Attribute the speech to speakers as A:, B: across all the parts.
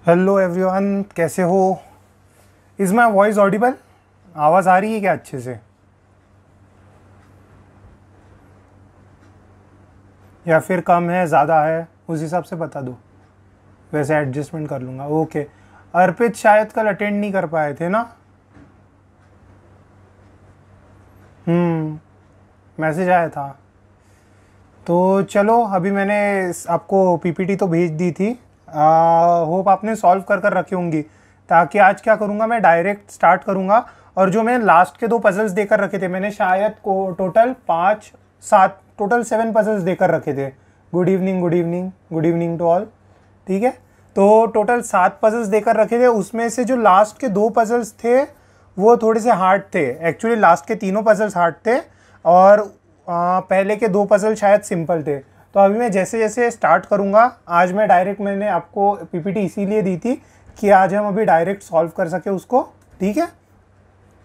A: Hello everyone, कैसे हो? Is my voice Audible? आवाज़ आ रही है क्या अच्छे से, या फिर कम है ज़्यादा है? उस हिसाब से बता दो, वैसे एडजस्टमेंट कर लूँगा। ओके। अर्पित शायद कल अटेंड नहीं कर पाए थे ना? मैसेज आया था। तो चलो, अभी मैंने आपको पीपीटी तो भेज दी थी। होप आपने सॉल्व कर रखी होंगी, ताकि आज क्या करूँगा, मैं डायरेक्ट स्टार्ट करूँगा। और जो मैं लास्ट के 2 पजल्स देकर रखे थे, मैंने शायद को टोटल 5 7 टोटल 7 पजल्स देकर रखे थे। Good evening, good evening, good evening to all. ठीक है, तो टोटल 7 पजल्स देकर रखे थे। उसमें से जो लास्ट के 2 पजल्स थे वो थोड़े से हार्ड थे। एक्चुअली लास्ट के तीनों पजल्स हार्ड थे, और पहले के 2 पजल शायद सिंपल थे। तो अभी मैं जैसे जैसे स्टार्ट करूँगा, आज मैं डायरेक्ट, मैंने आपको पीपीटी इसीलिए दी थी कि आज हम अभी डायरेक्ट सॉल्व कर सके उसको। ठीक है,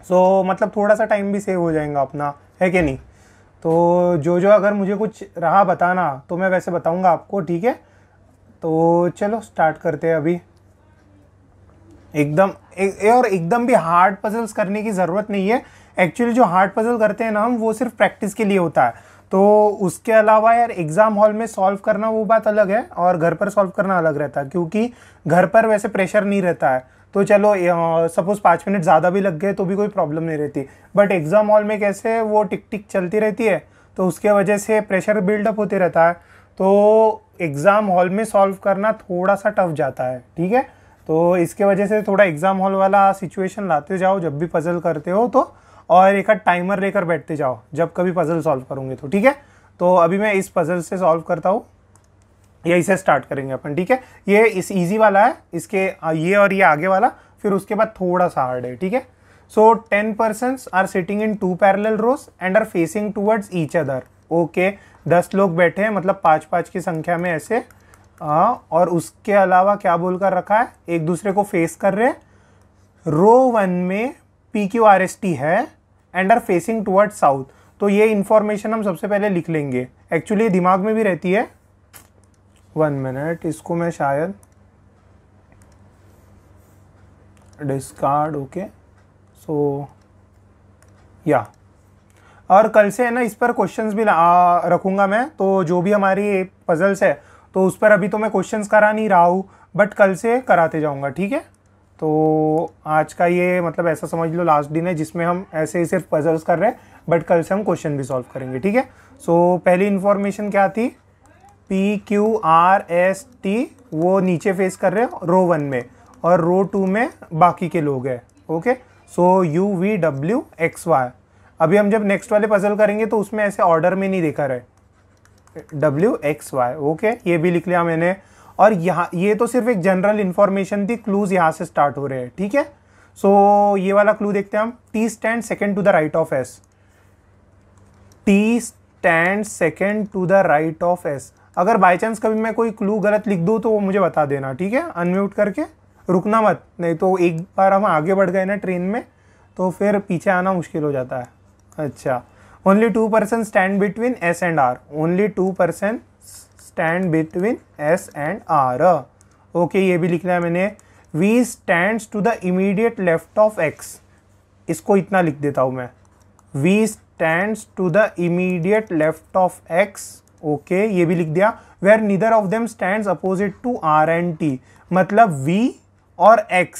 A: सो मतलब थोड़ा सा टाइम भी सेव हो जाएगा अपना, है कि नहीं? तो जो जो अगर मुझे कुछ रहा बताना तो मैं वैसे बताऊंगा आपको। ठीक है, तो चलो स्टार्ट करते हैं अभी। और एकदम भी हार्ड पजल्स करने की ज़रूरत नहीं है। एक्चुअली जो हार्ड पजल करते हैं ना हम, वो सिर्फ प्रैक्टिस के लिए होता है। तो उसके अलावा यार, एग्ज़ाम हॉल में सॉल्व करना वो बात अलग है, और घर पर सॉल्व करना अलग रहता है, क्योंकि घर पर वैसे प्रेशर नहीं रहता है। तो चलो, सपोज़ 5 मिनट ज़्यादा भी लग गए तो भी कोई प्रॉब्लम नहीं रहती। बट एग्ज़ाम हॉल में कैसे वो टिक टिक चलती रहती है, तो उसके वजह से प्रेशर बिल्डअप होते रहता है। तो एग्ज़ाम हॉल में सॉल्व करना थोड़ा सा टफ जाता है। ठीक है, तो इसके वजह से थोड़ा एग्ज़ाम हॉल वाला सिचुएशन लाते जाओ जब भी पजल करते हो तो, और एक टाइमर लेकर बैठते जाओ जब कभी पजल सॉल्व करोगे तो। ठीक है, तो अभी मैं इस पजल से सॉल्व करता हूँ, यही से स्टार्ट करेंगे अपन। ठीक है, ये इस इजी वाला है, इसके ये और ये आगे वाला, फिर उसके बाद थोड़ा सा हार्ड है। ठीक है, so 10 persons are sitting in 2 parallel rows and are facing towards each other. Okay, 10 लोग बैठे हैं, मतलब 5-5 की संख्या में ऐसे। और उसके अलावा क्या बोलकर रखा है, एक दूसरे को फेस कर रहे हैं। रो 1 में PQRST है and are facing toward south. तो ये इंफॉर्मेशन हम सबसे पहले लिख लेंगे। एक्चुअली दिमाग में भी रहती है। 1 मिनट, इसको मैं शायद डिस्कार्ड। ओके, सो या, और कल से है ना, इस पर क्वेश्चंस भी रखूंगा मैं। तो जो भी हमारी पजल्स है, तो उस पर अभी तो मैं क्वेश्चंस करा नहीं रहा हूँ, बट कल से कराते जाऊंगा। ठीक है, तो आज का ये मतलब ऐसा समझ लो लास्ट दिन है जिसमें हम ऐसे ही सिर्फ पजल्स कर रहे हैं, बट कल से हम क्वेश्चन भी सॉल्व करेंगे। ठीक है, सो पहली इन्फॉर्मेशन क्या थी, PQRST वो नीचे फेस कर रहे हैं रो 1 में, और रो 2 में बाकी के लोग हैं। ओके, सो UVWXY। अभी हम जब नेक्स्ट वाले पजल करेंगे तो उसमें ऐसे ऑर्डर में नहीं देखा रहे, WXY। ओके, ये भी लिख लिया मैंने। और यहाँ ये तो सिर्फ एक जनरल इंफॉर्मेशन थी, क्लूज यहाँ से स्टार्ट हो रहे हैं। ठीक है, सो ये वाला क्लू देखते हैं हम। T stand second to the right of S। T stand second to the right of S। अगर बाई चांस कभी मैं कोई क्लू गलत लिख दूँ तो वो मुझे बता देना। ठीक है, अनम्यूट करके रुकना मत, नहीं तो एक बार हम आगे बढ़ गए ना ट्रेन में, तो फिर पीछे आना मुश्किल हो जाता है। अच्छा, only 2 person stand between S and R। Only 2 person stand between S and R। Okay, ये भी लिखना है मैंने। V stands to the immediate left of X। इसको इतना लिख देता हूँ मैं, V stands to the immediate left of X। Okay, ये भी लिख दिया। Where neither of them stands opposite to R and T। मतलब V और X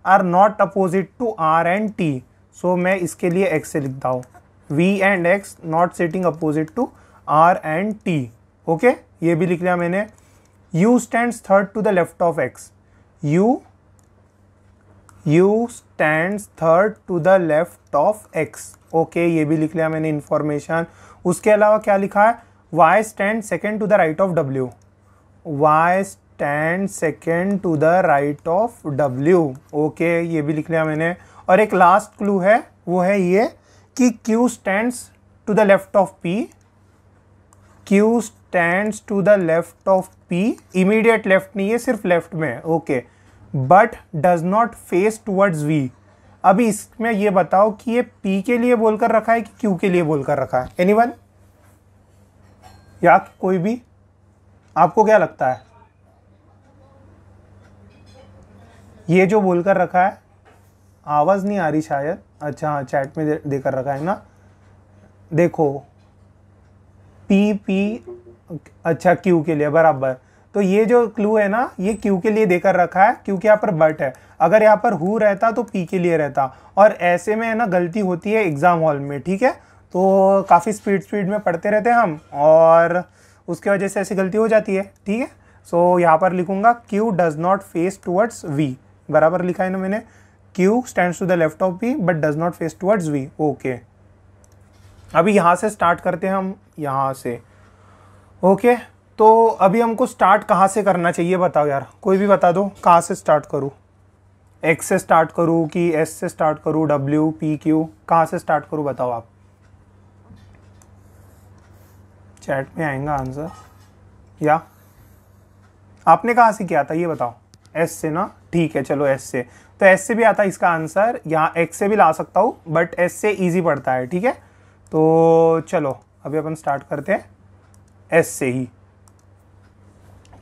A: are not opposite to R and T। So मैं इसके लिए X से लिखता हूँ, V and X not sitting opposite to R and T। Okay, ये भी लिख लिया मैंने। U stands third to the left of X। U stands third to the left of X। Okay, ये भी लिख लिया मैंने इंफॉर्मेशन। उसके अलावा क्या लिखा है, Y stand second to the right of W। Y stand second to the right of W। Okay, ये भी लिख लिया मैंने। और एक लास्ट क्लू है, वो है ये कि Q stands to the left of P। Q stands to the left of P। Immediate left नहीं है, सिर्फ लेफ्ट में। Okay, but does not face towards V। अभी इसमें ये बताओ कि ये P के लिए बोलकर रखा है कि Q के लिए बोलकर रखा है? एनीवन, या कोई भी, आपको क्या लगता है? ये जो बोलकर रखा है, आवाज नहीं आ रही शायद, अच्छा हाँ चैट में देकर रखा है ना, देखो पी पी, अच्छा क्यू के लिए, बराबर। तो ये जो क्लू है ना, ये क्यू के लिए देकर रखा है क्योंकि यहाँ पर बट है। अगर यहाँ पर हु रहता तो पी के लिए रहता, और ऐसे में है ना गलती होती है एग्जाम हॉल में, ठीक है। तो काफ़ी स्पीड में पढ़ते रहते हैं हम, और उसके वजह से ऐसी गलती हो जाती है, ठीक है। सो यहाँ पर लिखूंगा Q does not face towards V, बराबर लिखा है ना मैंने, Q stands to the left of V but does not face towards V, okay. अभी यहाँ से स्टार्ट करते हैं हम, यहाँ से, ओके। तो अभी हमको स्टार्ट कहाँ से करना चाहिए बताओ यार, कोई भी बता दो, कहाँ से स्टार्ट करूँ? एक्स से स्टार्ट करूँ कि एस से स्टार्ट करूँ, डब्ल्यू पी क्यू, कहाँ से स्टार्ट करूँ बताओ आप? चैट में आएगा आंसर, या आपने कहाँ से किया था ये बताओ? एस से ना, ठीक है चलो एस से। तो एस से भी आता है इसका आंसर, यहाँ एक्स से भी ला सकता हूँ बट एस से इजी पड़ता है, ठीक है। तो चलो अभी अपन स्टार्ट करते हैं एस से ही।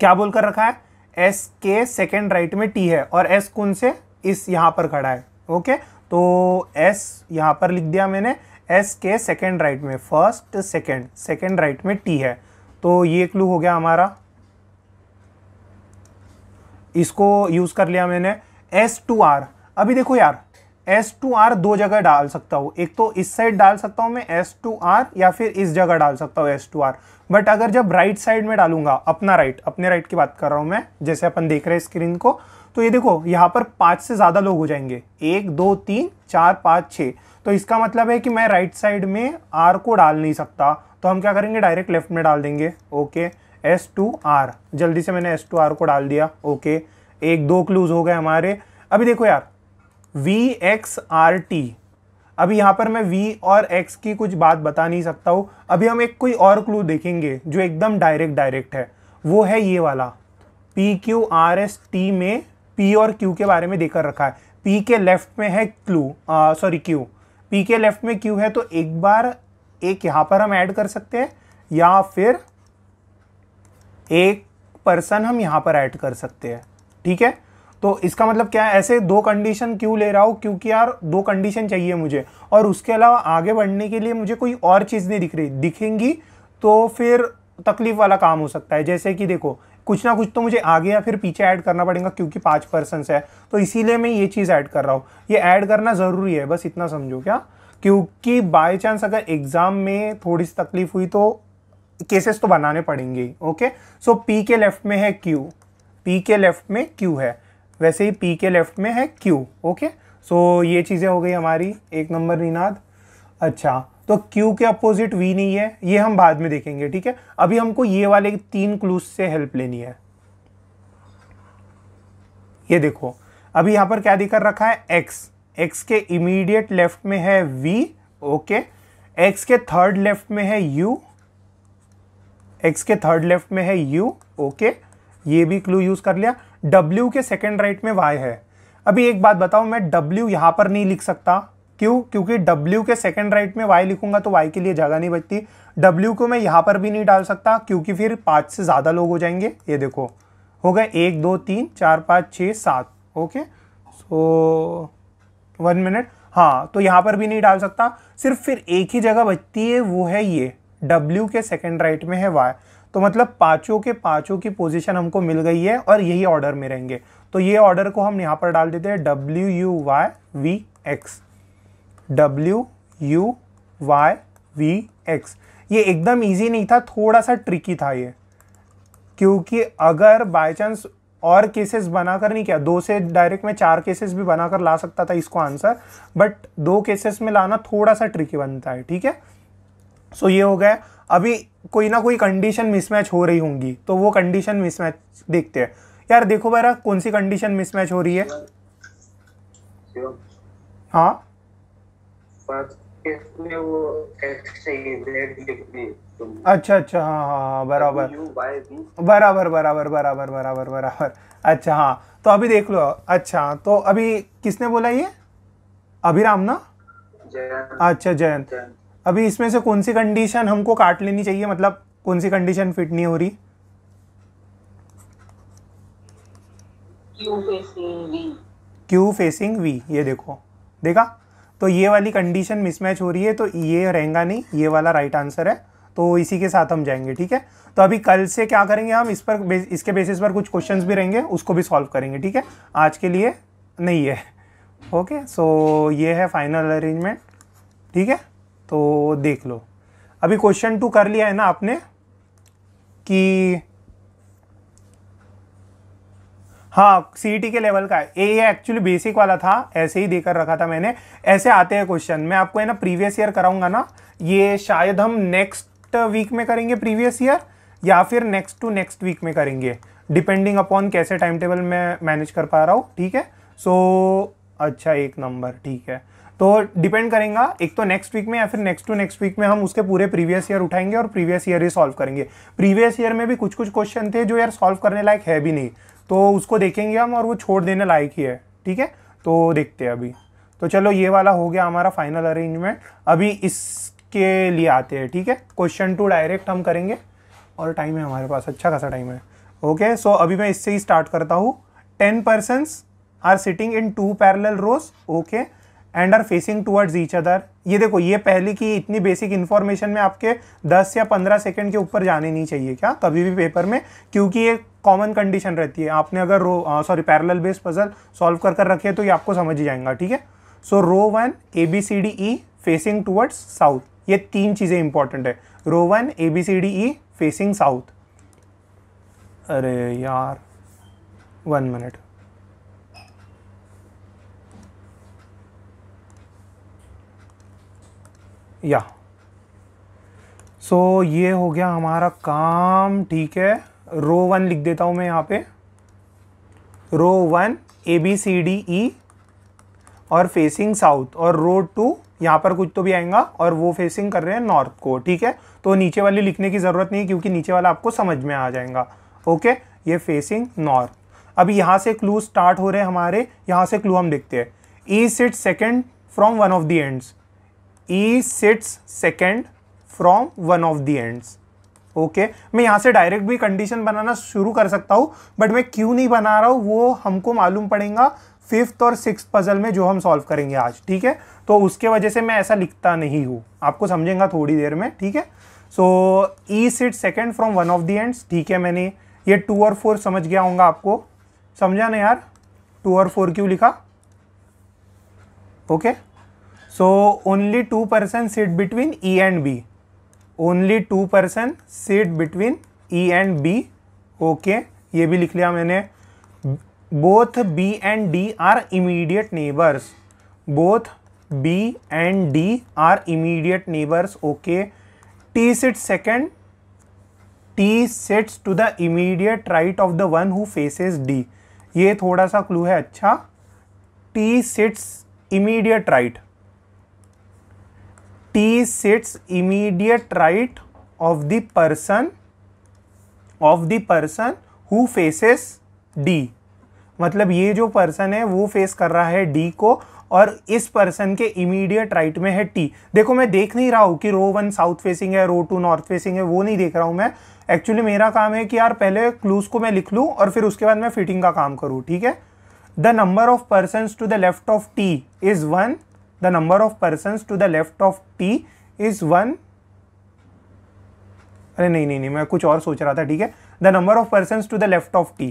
A: क्या बोलकर रखा है? एस के सेकेंड राइट में टी है, और एस कौन से? इस यहाँ पर खड़ा है, ओके। तो एस यहाँ पर लिख दिया मैंने, एस के सेकेंड राइट में, फर्स्ट सेकेंड राइट में टी है। तो ये क्लू हो गया हमारा, इसको यूज कर लिया मैंने। एस टू आर, अभी देखो यार, एस टू आर दो जगह डाल सकता हूँ, एक तो इस साइड डाल सकता हूँ मैं एस टू आर, या फिर इस जगह डाल सकता हूँ एस टू आर। बट अगर जब राइट साइड में डालूंगा, अपना राइट, अपने राइट की बात कर रहा हूँ मैं, जैसे अपन देख रहे हैं स्क्रीन को, तो ये देखो यहाँ पर 5 से ज्यादा लोग हो जाएंगे, 1 2 3 4 5 6। तो इसका मतलब है कि मैं राइट साइड में आर को डाल नहीं सकता, तो हम क्या करेंगे, डायरेक्ट लेफ्ट में डाल देंगे, ओके। एस टू आर, जल्दी से मैंने एस टू आर को डाल दिया, ओके। 1 2 क्लूज हो गए हमारे। अभी देखो यार, वी एक्स आर टी, अभी यहाँ पर मैं v और x की कुछ बात बता नहीं सकता हूँ। अभी हम एक कोई और क्लू देखेंगे जो एकदम डायरेक्ट है, वो है ये वाला, P Q R S T में p और q के बारे में देकर रखा है। p के लेफ्ट में है q, p के लेफ्ट में q है, तो एक बार एक यहाँ पर हम ऐड कर सकते हैं, या फिर एक पर्सन हम यहाँ पर ऐड कर सकते हैं, ठीक है। तो इसका मतलब क्या है, ऐसे 2 कंडीशन क्यों ले रहा हूँ, क्योंकि यार 2 कंडीशन चाहिए मुझे, और उसके अलावा आगे बढ़ने के लिए मुझे कोई और चीज़ नहीं दिख रही, दिखेंगी तो फिर तकलीफ वाला काम हो सकता है। जैसे कि देखो, कुछ ना कुछ तो मुझे आगे या फिर पीछे ऐड करना पड़ेगा, क्योंकि 5 पर्सन है, तो इसीलिए मैं ये चीज़ ऐड कर रहा हूँ। ये ऐड करना ज़रूरी है, बस इतना समझो क्या, क्योंकि बाई चांस अगर एग्ज़ाम में थोड़ी सी तकलीफ हुई तो केसेस तो बनाने पड़ेंगे, ओके। सो पी के लेफ्ट में है क्यू, पी के लेफ्ट में क्यू है, वैसे ही पी के लेफ्ट में है क्यू, ओके। सो ये चीज़ें हो गई हमारी, 1 नंबर निनाद। अच्छा, तो क्यू के अपोजिट वी नहीं है, ये हम बाद में देखेंगे, ठीक है। अभी हमको ये वाले 3 क्लूज से हेल्प लेनी है। ये देखो, अभी यहाँ पर क्या दिखा रखा है, एक्स, एक्स के इमीडिएट लेफ्ट में है वी, ओके। एक्स के थर्ड लेफ्ट में है यू, एक्स के थर्ड लेफ्ट में है यू, ओके। ये भी क्लू यूज कर लिया। W के सेकेंड राइट में Y है। अभी एक बात बताओ, मैं W यहां पर नहीं लिख सकता, क्यों? क्योंकि W के सेकेंड राइट में Y लिखूंगा तो Y के लिए जगह नहीं बचती। W को मैं यहां पर भी नहीं डाल सकता, क्योंकि फिर 5 से ज्यादा लोग हो जाएंगे। ये देखो, हो गए 1 2 3 4 5 6 7, ओके। सो 1 मिनट, हाँ, तो यहां पर भी नहीं डाल सकता, सिर्फ फिर एक ही जगह बचती है, वो है ये W के सेकेंड राइट में है Y। तो मतलब पांचों के पांचों की पोजीशन हमको मिल गई है, और यही ऑर्डर में रहेंगे। तो ये ऑर्डर को हम यहाँ पर डाल देते हैं, W U Y V X, W U Y V X। ये एकदम इजी नहीं था, थोड़ा सा ट्रिकी था ये, क्योंकि अगर बाय चांस और केसेस बनाकर नहीं किया, 2 से डायरेक्ट में 4 केसेस भी बनाकर ला सकता था इसको आंसर, बट 2 केसेस में लाना थोड़ा सा ट्रिकी बनता है, ठीक है। सो ये हो गया। अभी कोई ना कोई कंडीशन मिसमैच हो रही होंगी, तो वो कंडीशन मिसमैच देखते हैं। यार देखो मेरा, कौन सी कंडीशन मिसमैच हो रही है? हाँ, अच्छा अच्छा, हाँ हाँ हाँ, बराबर बराबर बराबर बराबर बराबर बराबर। अच्छा हाँ, तो अभी देख लो। अच्छा, तो अभी किसने बोला ये? अभिराम ना? अच्छा, जयंत। अभी इसमें से कौन सी कंडीशन हमको काट लेनी चाहिए, मतलब कौन सी कंडीशन फिट नहीं हो रही?
B: Q facing V.
A: Q facing V, ये देखो, देखा? तो ये वाली कंडीशन मिसमैच हो रही है, तो ये रहेगा नहीं, ये वाला राइट आंसर है। तो इसी के साथ हम जाएंगे, ठीक है। तो अभी कल से क्या करेंगे हम, इसके बेसिस पर कुछ क्वेश्चंस भी रहेंगे, उसको भी सॉल्व करेंगे, ठीक है। आज के लिए नहीं है। ओके, सो ये है फाइनल अरेंजमेंट, ठीक है। तो देख लो, अभी क्वेश्चन 2 कर लिया है ना आपने कि हाँ सीईटी के लेवल का है। ये एक्चुअली बेसिक वाला था, ऐसे ही देकर रखा था मैंने। ऐसे आते हैं क्वेश्चन, मैं आपको है ना प्रीवियस ईयर कराऊंगा ना, ये शायद हम नेक्स्ट वीक में करेंगे प्रीवियस ईयर, या फिर नेक्स्ट टू नेक्स्ट वीक में करेंगे, डिपेंडिंग अपॉन कैसे टाइम टेबल में मैनेज कर पा रहा हूँ, ठीक है। सो अच्छा, 1 नंबर, ठीक है। तो डिपेंड करेगा, एक तो नेक्स्ट वीक में या फिर नेक्स्ट टू नेक्स्ट वीक में हम उसके पूरे प्रीवियस ईयर उठाएंगे और प्रीवियस ईयर ही सॉल्व करेंगे। प्रीवियस ईयर में भी कुछ कुछ क्वेश्चन थे जो यार सॉल्व करने लायक है भी नहीं, तो उसको देखेंगे हम, और वो छोड़ देने लायक ही है, ठीक है। तो देखते हैं अभी। तो चलो, ये वाला हो गया हमारा फाइनल अरेंजमेंट। अभी इसके लिए आते हैं, ठीक है। क्वेश्चन 2 डायरेक्ट हम करेंगे, और टाइम है हमारे पास, अच्छा खासा टाइम है। ओके, सो अभी मैं इससे ही स्टार्ट करता हूँ। 10 persons are sitting in 2 parallel rows, okay, and are facing towards each other. ये देखो, ये पहले की इतनी बेसिक इन्फॉर्मेशन में आपके 10 या 15 सेकंड के ऊपर जाने नहीं चाहिए क्या कभी भी पेपर में, क्योंकि ये कॉमन कंडीशन रहती है। आपने अगर पैरेलल बेस्ड पजल सॉल्व कर रखे तो ये आपको समझ ही जाएगा, ठीक है। सो रो 1 ABCDE फेसिंग टुवर्ड्स साउथ, ये 3 चीजें इंपॉर्टेंट है। रो 1 ABCDE फेसिंग साउथ। अरे यार, 1 मिनट, या सो ये हो गया हमारा काम, ठीक है। रो 1 लिख देता हूं मैं यहाँ पे, रो 1 ABCDE और फेसिंग साउथ, और रो 2 यहाँ पर कुछ तो भी आएगा और वो फेसिंग कर रहे हैं नॉर्थ को, ठीक है। तो नीचे वाली लिखने की जरूरत नहीं, क्योंकि नीचे वाला आपको समझ में आ जाएगा। ओके, ये फेसिंग नॉर्थ। अभी यहाँ से क्लू स्टार्ट हो रहे हैं हमारे, यहाँ से क्लू हम देखते हैं। E sits second from one of the ends, E sits second from one of the ends. Okay, मैं यहाँ से डायरेक्ट भी कंडीशन बनाना शुरू कर सकता हूँ, बट मैं क्यों नहीं बना रहा हूँ वो हमको मालूम पड़ेगा 5th और 6th पजल में जो हम सॉल्व करेंगे आज, ठीक है। तो उसके वजह से मैं ऐसा लिखता नहीं हूँ, आपको समझेगा थोड़ी देर में, ठीक है। So E sit second from one of the ends, ठीक है। मैंने ये 2 और 4 समझ गया होगा, आपको समझा ना यार 2 और 4 क्यों लिखा। Okay, so only 2 person sit between E and B, only 2 person sit between E and B. Okay, ये भी लिख लिया मैंने। Both B and D are immediate neighbours, both B and D are immediate neighbours. Okay, T sits second, T sits to the immediate right of the one who faces D, ये थोड़ा सा clue है। अच्छा, T sits immediate right, T sits immediate right of the person who faces D, मतलब ये जो person है वो फेस कर रहा है D को, और इस पर्सन के इमीडिएट राइट में है T। देखो, मैं देख नहीं रहा हूँ कि रो 1 साउथ फेसिंग है, रो 2 नॉर्थ फेसिंग है, वो नहीं देख रहा हूँ मैं। एक्चुअली मेरा काम है कि यार पहले क्लूज को मैं लिख लूँ और फिर उसके बाद मैं फिटिंग का काम करूँ, ठीक है। The number of person to the left of T is 1, the number of persons to the left of T is 1। अरे नहीं, मैं कुछ और सोच रहा था, ठीक है। the number of persons to the left of T,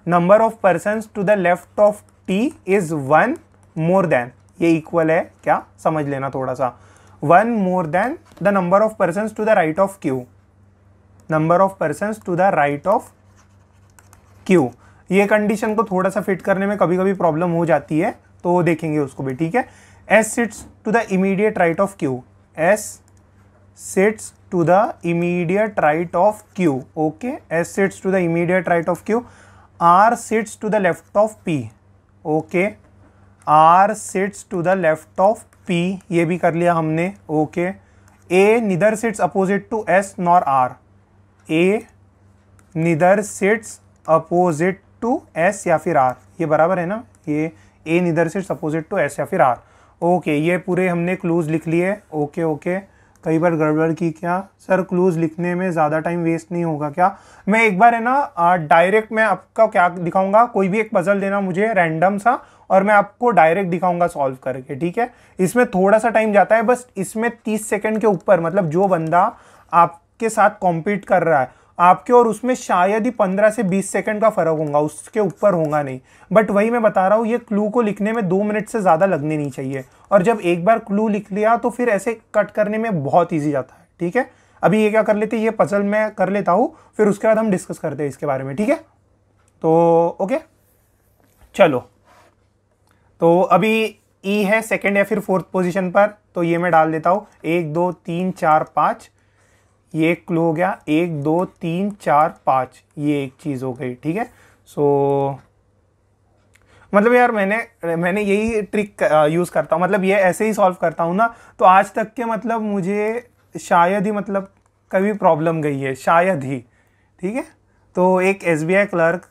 A: number of persons to the left of T is 1 more than, ये इक्वल है क्या, समझ लेना थोड़ा सा। 1 more than the number of persons to the right of Q, number of persons to the right of Q। ये condition को थोड़ा सा फिट करने में कभी कभी प्रॉब्लम हो जाती है, तो देखेंगे उसको भी, ठीक है। S sits to the immediate right of Q, S sits to the immediate right of Q, okay, S sits to the immediate right of Q। R sits to the left of P, okay, R sits to the left of P, ये भी कर लिया हमने, okay। A neither sits opposite to S nor R, A neither sits opposite to S या फिर R, ये बराबर है ना, ये A neither sits opposite to S या फिर R। ओके, ये पूरे हमने क्लूज लिख लिए। ओके, कई बार गड़बड़ की क्या सर, क्लूज लिखने में ज़्यादा टाइम वेस्ट नहीं होगा क्या। मैं एक बार है ना डायरेक्ट मैं आपका क्या दिखाऊंगा, कोई भी एक पजल देना मुझे रैंडम सा, और मैं आपको डायरेक्ट दिखाऊंगा सॉल्व करके, ठीक है। इसमें थोड़ा सा टाइम जाता है, बस इसमें 30 सेकंड के ऊपर, मतलब जो बंदा आपके साथ कॉम्पीट कर रहा है आपके और उसमें शायद ही 15 से 20 सेकंड का फर्क होगा, उसके ऊपर होगा नहीं। बट वही मैं बता रहा हूँ, ये क्लू को लिखने में 2 मिनट से ज़्यादा लगने नहीं चाहिए, और जब एक बार क्लू लिख लिया तो फिर ऐसे कट करने में बहुत ईजी जाता है, ठीक है। अभी ये क्या कर लेते हैं, ये पजल मैं कर लेता हूँ, फिर उसके बाद हम डिस्कस करते हैं इसके बारे में, ठीक है। तो ओके चलो, तो अभी ई है सेकंड या फिर फोर्थ पोजीशन पर, तो ये मैं डाल देता हूँ 1 2 3 4 5, ये क्लू हो गया 1 2 3 4 5, ये एक चीज़ हो गई, ठीक है। सो मतलब यार मैंने यही ट्रिक यूज़ करता हूँ, मतलब ये ऐसे ही सॉल्व करता हूँ ना, तो आज तक के मतलब मुझे शायद ही मतलब कभी प्रॉब्लम गई है, शायद ही, ठीक है। तो एक SBI क्लर्क,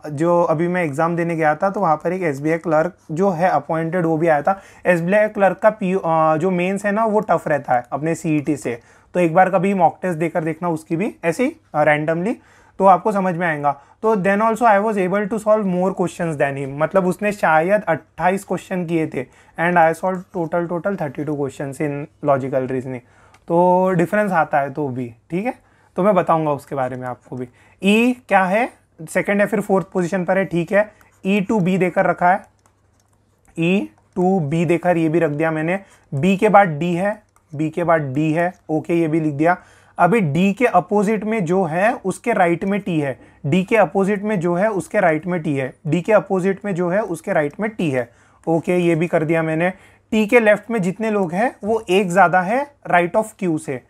A: जो अभी मैं एग्ज़ाम देने गया था, तो वहाँ पर एक SBI क्लर्क जो है अपॉइंटेड वो भी आया था। SBI क्लर्क का जो मेंस है ना वो टफ रहता है अपने CET से, तो एक बार कभी मॉक टेस्ट देकर देखना उसकी भी ऐसे ही रैंडमली, तो आपको समझ में आएगा। तो then also I was able to solve more question than him, मतलब उसने शायद 28 क्वेश्चन किए थे and I solve total 32 question in logical reasoning. तो डिफरेंस आता है तो भी, ठीक है, तो मैं बताऊंगा उसके बारे में आपको भी। ई क्या है, सेकंड या फिर फोर्थ पोजीशन पर है, ठीक है। E2B देकर रखा है, E2B देकर ये भी रख दिया मैंने। B के बाद D है, B के बाद D है, ओके ये भी लिख दिया। अभी D के अपोजिट में जो है उसके राइट में T है, D के अपोजिट में जो है उसके राइट में T है, D के अपोजिट में जो है उसके राइट में T है, ओके ये भी कर दिया मैंने। T के लेफ्ट में जितने लोग हैं वो एक ज़्यादा है राइट ऑफ Q से,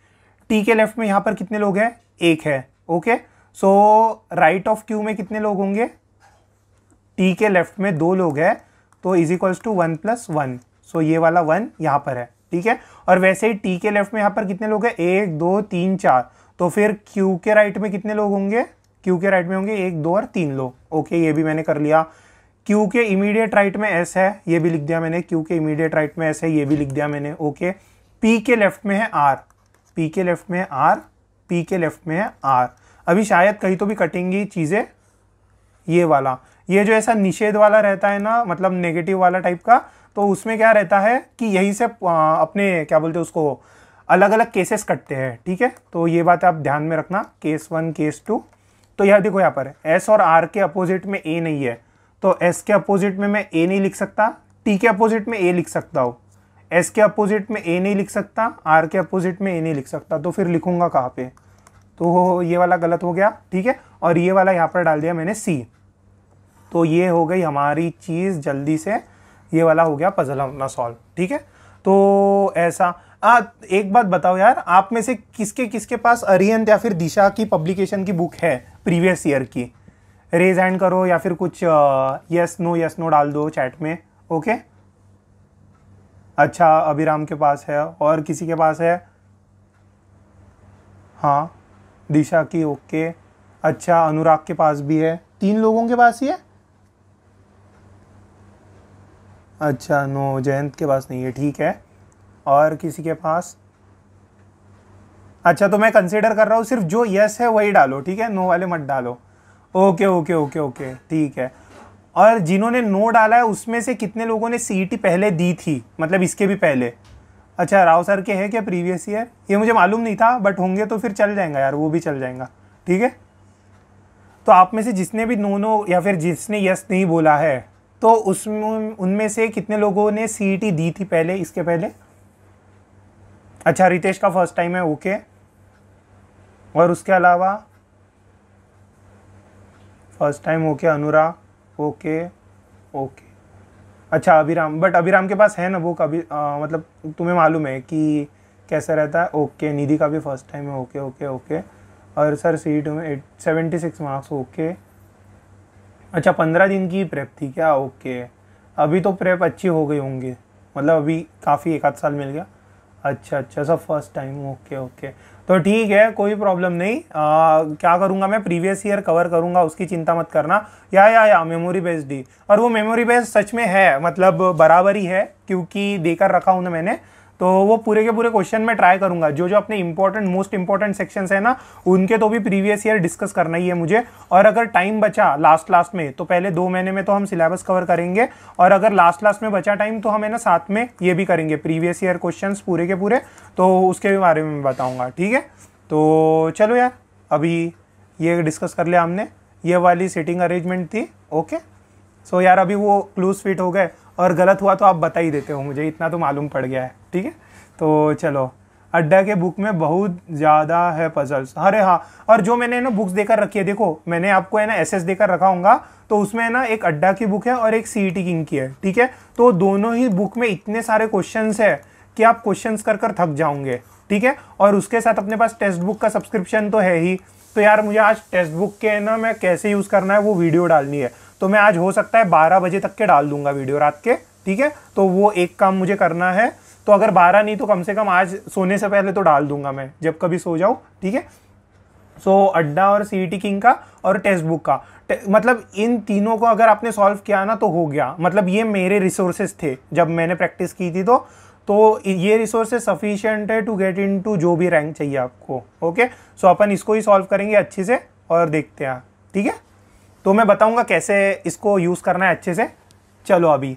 A: T के लेफ्ट में यहाँ पर कितने लोग हैं, एक है, okay. So right of Q में कितने लोग होंगे, T के लेफ्ट में 2 लोग हैं, तो इज इक्वल्स टू 1 + 1, सो ये वाला 1 यहाँ पर है, ठीक है। और वैसे ही T के लेफ्ट में यहाँ पर कितने लोग हैं, 1 2 3 4, तो फिर Q के राइट में कितने लोग होंगे, Q के राइट में होंगे 1 2 और 3 लोग, ओके ये भी मैंने कर लिया। Q के इमीडिएट राइट में S है, ये भी लिख दिया मैंने, Q के इमीडिएट राइट में S है, ये भी लिख दिया मैंने, ओके। P के लेफ्ट में है R, P के लेफ्ट में है R, P के लेफ्ट में है R। अभी शायद कहीं तो भी कटेंगी चीज़ें, ये वाला, ये जो ऐसा निषेध वाला रहता है ना, मतलब नेगेटिव वाला टाइप का, तो उसमें क्या रहता है कि यही से अपने क्या बोलते हैं उसको, अलग अलग केसेस कटते हैं, ठीक है। तो ये बात आप ध्यान में रखना, केस 1 केस 2। तो यह देखो यहाँ पर S और R के अपोजिट में A नहीं है, तो S के अपोजिट में मैं A नहीं लिख सकता, T के अपोजिट में A लिख सकता हूँ, S के अपोजिट में A नहीं लिख सकता, R के अपोजिट में A नहीं लिख सकता, तो फिर लिखूंगा कहाँ पे, तो ये वाला गलत हो गया, ठीक है। और ये वाला यहाँ पर डाल दिया मैंने C, तो ये हो गई हमारी चीज़, जल्दी से ये वाला हो गया पजल अपना सॉल्व, ठीक है। तो ऐसा एक बात बताओ यार, आप में से किसके किसके पास अरिहंत या फिर दिशा की पब्लिकेशन की बुक है प्रीवियस ईयर की, रेज हैंड करो या फिर कुछ यस नो डाल दो चैट में, ओके। अच्छा अभिराम के पास है, और किसी के पास है, हाँ दिशा की, ओके। अच्छा अनुराग के पास भी है, 3 लोगों के पास ही है, अच्छा नो जयंत के पास नहीं है, ठीक है। और किसी के पास, अच्छा तो मैं कंसीडर कर रहा हूँ सिर्फ जो यस है वही डालो, ठीक है, नो वाले मत डालो, ओके ओके ओके ओके ठीक है। और जिन्होंने नो डाला है उसमें से कितने लोगों ने CET पहले दी थी, मतलब इसके भी पहले, अच्छा राव सर के है क्या प्रीवियस ईयर, ये मुझे मालूम नहीं था, बट होंगे तो फिर चल जाएगा यार, वो भी चल जाएगा, ठीक है। तो आप में से जिसने भी नो या फिर जिसने यस नहीं बोला है, तो उसमें उनमें से कितने लोगों ने CET दी थी पहले, इसके पहले, अच्छा रितेश का फर्स्ट टाइम है, ओके। और उसके अलावा फर्स्ट टाइम ओके, अनुराग ओके ओके, अच्छा अभिराम, बट अभिराम के पास है ना बुक अभी, मतलब तुम्हें मालूम है कि कैसा रहता है, ओके। निधि का भी फर्स्ट टाइम है, ओके ओके ओके। और सर CET में 76 मार्क्स, ओके। अच्छा 15 दिन की प्रेप थी क्या, ओके। अभी तो प्रेप अच्छी हो गई होंगी, मतलब अभी काफ़ी 1 आध साल मिल गया, अच्छा सब फर्स्ट टाइम, ओके ओके। तो ठीक है कोई प्रॉब्लम नहीं, क्या करूँगा मैं प्रीवियस ईयर कवर करूँगा, उसकी चिंता मत करना। या मेमोरी बेस्ड ही, और वो मेमोरी बेस्ड सच में है, मतलब बराबर ही है, क्योंकि देकर रखा हूँ ना मैंने, तो वो पूरे के पूरे क्वेश्चन में ट्राई करूंगा, जो जो अपने इंपॉर्टेंट मोस्ट इंपॉर्टेंट सेक्शंस है ना उनके तो भी प्रीवियस ईयर डिस्कस करना ही है मुझे। और अगर टाइम बचा लास्ट में तो पहले 2 महीने में तो हम सिलेबस कवर करेंगे, और अगर लास्ट में बचा टाइम तो हम है ना साथ में ये भी करेंगे प्रीवियस ईयर क्वेश्चन पूरे के पूरे, तो उसके बारे में बताऊँगा। ठीक है, तो चलो यार अभी ये डिस्कस कर लिया हमने, ये वाली सीटिंग अरेंजमेंट थी। ओके, सो यार अभी वो क्लूज फिट हो गए, और गलत हुआ तो आप बता ही देते हो मुझे, इतना तो मालूम पड़ गया है। ठीक है, तो चलो, अड्डा के बुक में बहुत ज़्यादा है पजल्स। अरे हाँ, और जो मैंने ना बुक्स देकर रखी है, देखो मैंने आपको है ना एसएस देकर रखा होगा, तो उसमें है ना एक अड्डा की बुक है और एक सीईटी किंग की है। ठीक है, तो दोनों ही बुक में इतने सारे क्वेश्चंस है कि आप क्वेश्चंस कर कर थक जाओगे। ठीक है, और उसके साथ अपने पास टेक्स्ट बुक का सब्सक्रिप्शन तो है ही, तो यार मुझे आज टेक्स्ट बुक के ना मैं कैसे यूज़ करना है वो वीडियो डालनी है, तो मैं आज हो सकता है 12 बजे तक के डाल दूंगा वीडियो रात के। ठीक है, तो वो एक काम मुझे करना है, तो अगर 12 नहीं तो कम से कम आज सोने से पहले तो डाल दूंगा मैं, जब कभी सो जाऊँ। ठीक है, सो अड्डा और सीईटी किंग का और टेक्स्ट बुक का, मतलब इन तीनों को अगर आपने सॉल्व किया ना तो हो गया। मतलब ये मेरे रिसोर्सेज थे जब मैंने प्रैक्टिस की थी, तो ये रिसोर्सेज सफिशिएंट है टू गेट इनटू जो भी रैंक चाहिए आपको। ओके, सो अपन इसको ही सॉल्व करेंगे अच्छे से और देखते हैं। ठीक है, तो मैं बताऊंगा कैसे इसको यूज़ करना है अच्छे से। चलो अभी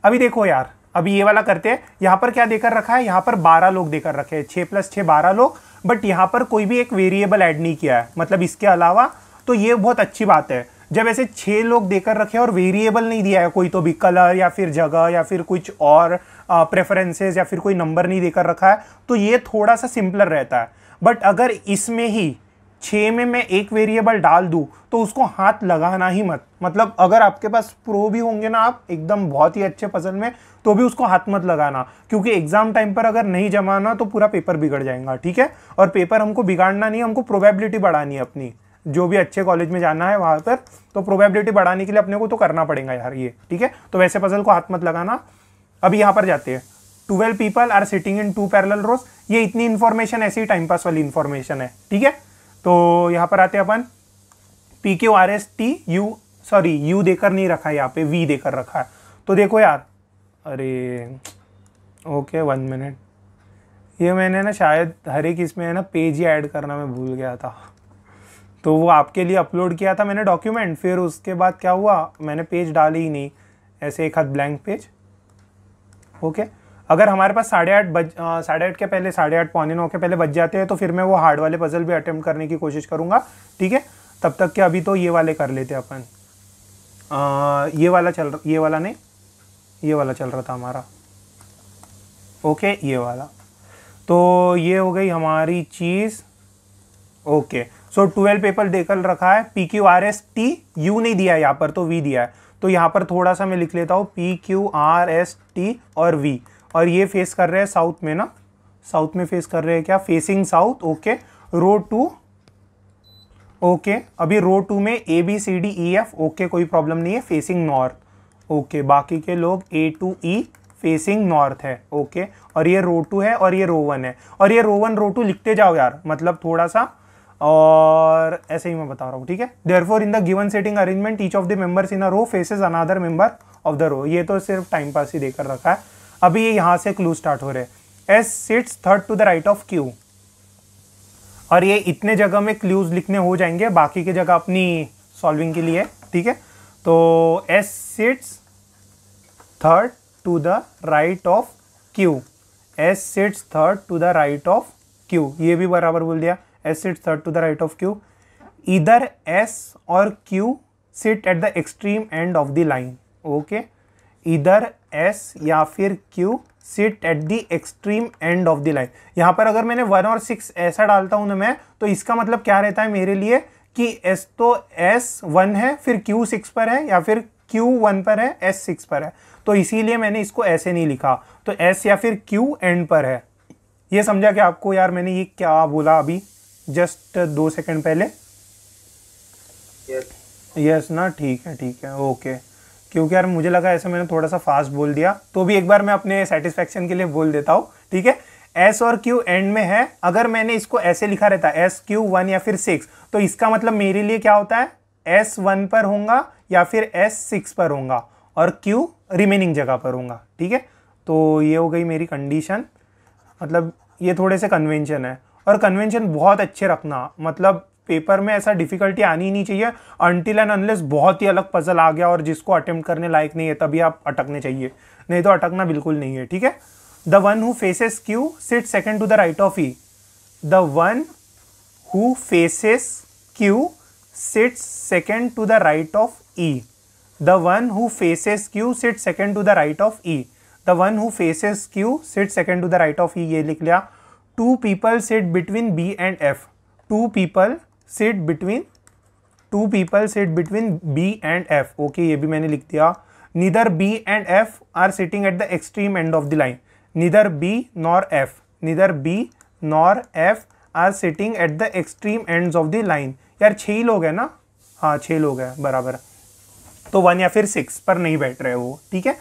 A: देखो यार, अभी ये वाला करते हैं। यहाँ पर क्या देकर रखा है, यहाँ पर 12 लोग देकर रखे हैं, 6 + 6 12 लोग, बट यहाँ पर कोई भी एक वेरिएबल ऐड नहीं किया है, मतलब इसके अलावा। तो ये बहुत अच्छी बात है, जब ऐसे 6 लोग देकर रखे और वेरिएबल नहीं दिया है कोई, तो भी कलर या फिर जगह या फिर कुछ और प्रेफरेंसेस या फिर कोई नंबर नहीं देकर रखा है, तो ये थोड़ा सा सिंपलर रहता है। बट अगर इसमें ही 6 में मैं एक वेरिएबल डाल दूं तो उसको हाथ लगाना ही मत। मतलब अगर आपके पास प्रो भी होंगे ना आप एकदम बहुत ही अच्छे पजल में, तो भी उसको हाथ मत लगाना, क्योंकि एग्जाम टाइम पर अगर नहीं जमाना तो पूरा पेपर बिगड़ जाएगा। ठीक है, और पेपर हमको बिगाड़ना नहीं, हमको प्रोबेबिलिटी बढ़ानी है अपनी, जो भी अच्छे कॉलेज में जाना है वहां पर, तो प्रोबेबिलिटी बढ़ाने के लिए अपने को तो करना पड़ेगा यार ये। ठीक है, तो वैसे पजल को हाथ मत लगाना। अभी यहाँ पर जाते हैं, 12 people are sitting in 2 parallel rows. ये इतनी इंफॉर्मेशन ऐसी टाइम पास वाली इंफॉर्मेशन है। ठीक है, तो यहाँ पर आते हैं अपन, PQRST यू देकर नहीं रखा है, यहाँ पे V देकर रखा है। तो देखो यार, अरे ओके 1 मिनट, ये मैंने ना शायद हर एक इसमें है ना पेज ही ऐड करना मैं भूल गया था, तो वो आपके लिए अपलोड किया था मैंने डॉक्यूमेंट, फिर उसके बाद क्या हुआ मैंने पेज डाले ही नहीं, ऐसे एक हाथ ब्लैंक पेज। ओके, अगर हमारे पास 8:30 के पहले 8:30 पौने 9 के पहले बज जाते हैं तो फिर मैं वो हार्ड वाले पजल भी अटेम्प्ट करने की कोशिश करूंगा। ठीक है, तब तक के अभी तो ये वाले कर लेते हैं अपन। ये वाला नहीं, ये वाला चल रहा था हमारा। ओके, ये वाला, तो ये हो गई हमारी चीज़। ओके, सो 12 पेपर देकर रखा है, PQRST यू नहीं दिया है यहाँ पर, तो V दिया है। तो यहाँ पर थोड़ा सा मैं लिख लेता हूँ PQRST और V, और ये फेस कर रहे हैं साउथ में ना, साउथ में फेस कर रहे हैं क्या, फेसिंग साउथ। ओके, रो 2। ओके, अभी रो 2 में ABCDEF। ओके, कोई प्रॉब्लम नहीं है, फेसिंग नॉर्थ। ओके, बाकी के लोग A to E facing north है। ओके, और ये रो 2 है और ये रो 1 है, और ये रो 1 रो 2 लिखते जाओ यार, मतलब थोड़ा सा, और ऐसे ही मैं बता रहा हूँ। ठीक है, therefore in the given setting arrangement each of the members in a row faces another member of the row. ये तो सिर्फ टाइम पास ही देकर रखा है। अभी ये यहाँ से क्लू स्टार्ट हो रहे हैं, S sits third to the right of Q, और ये इतने जगह में क्लूज लिखने हो जाएंगे, बाकी की जगह अपनी सॉल्विंग के लिए। ठीक है, तो S sits third to the right of Q, S sits third to the right of Q, ये भी बराबर बोल दिया, S sits third to the right of Q। इधर S और Q sit at the extreme end of the line. Okay, इधर S या फिर Q sit at the extreme end of the line. यहाँ पर अगर मैंने 1 और 6 ऐसा डालता हूँ ना मैं, तो इसका मतलब क्या रहता है मेरे लिए कि S तो S 1 है, फिर Q 6 पर है, या फिर Q 1 पर है, S 6 पर है, तो इसीलिए मैंने इसको ऐसे नहीं लिखा, तो S या फिर Q एंड पर है। ये समझा कि आपको यार मैंने ये क्या बोला अभी जस्ट 2 सेकंड पहले? यस ना, ठीक है ओके, क्योंकि यार मुझे लगा ऐसे मैंने थोड़ा सा फास्ट बोल दिया, तो भी एक बार मैं अपने सेटिस्फेक्शन के लिए बोल देता हूँ। ठीक है, S और Q एंड में है, अगर मैंने इसको ऐसे लिखा रहता है S Q 1 या फिर 6, तो इसका मतलब मेरे लिए क्या होता है, S 1 पर होगा या फिर S 6 पर होगा और Q रिमेनिंग जगह पर होगा। ठीक है, तो ये हो गई मेरी कंडीशन। मतलब ये थोड़े से कन्वेंशन है, और कन्वेंशन बहुत अच्छे रखना, मतलब पेपर में ऐसा डिफिकल्टी आनी ही नहीं चाहिए अनटिल एंड अनलेस बहुत ही अलग पजल आ गया और जिसको अटेम्प्ट करने लायक नहीं है तभी आप अटकने चाहिए, नहीं तो अटकना बिल्कुल नहीं है, ठीक है। The one who faces Q sit second to the right of E. The one who faces Q sits second to the right of E. The one who faces Q sit second to the right of E. The one who faces Q sit second to the right of E, ये लिख लिया। Two people sit between B and F. Two people sit between B and F, okay, ये भी मैंने लिख दिया। Neither be and F R sitting at the extreme end of the line. Neither be nor F R sitting at the extreme ends of the line. यार 6 लोग हैं ना, हाँ 6 लोग हैं बराबर, तो 1 या फिर 6 पर नहीं बैठ रहे वो, ठीक है।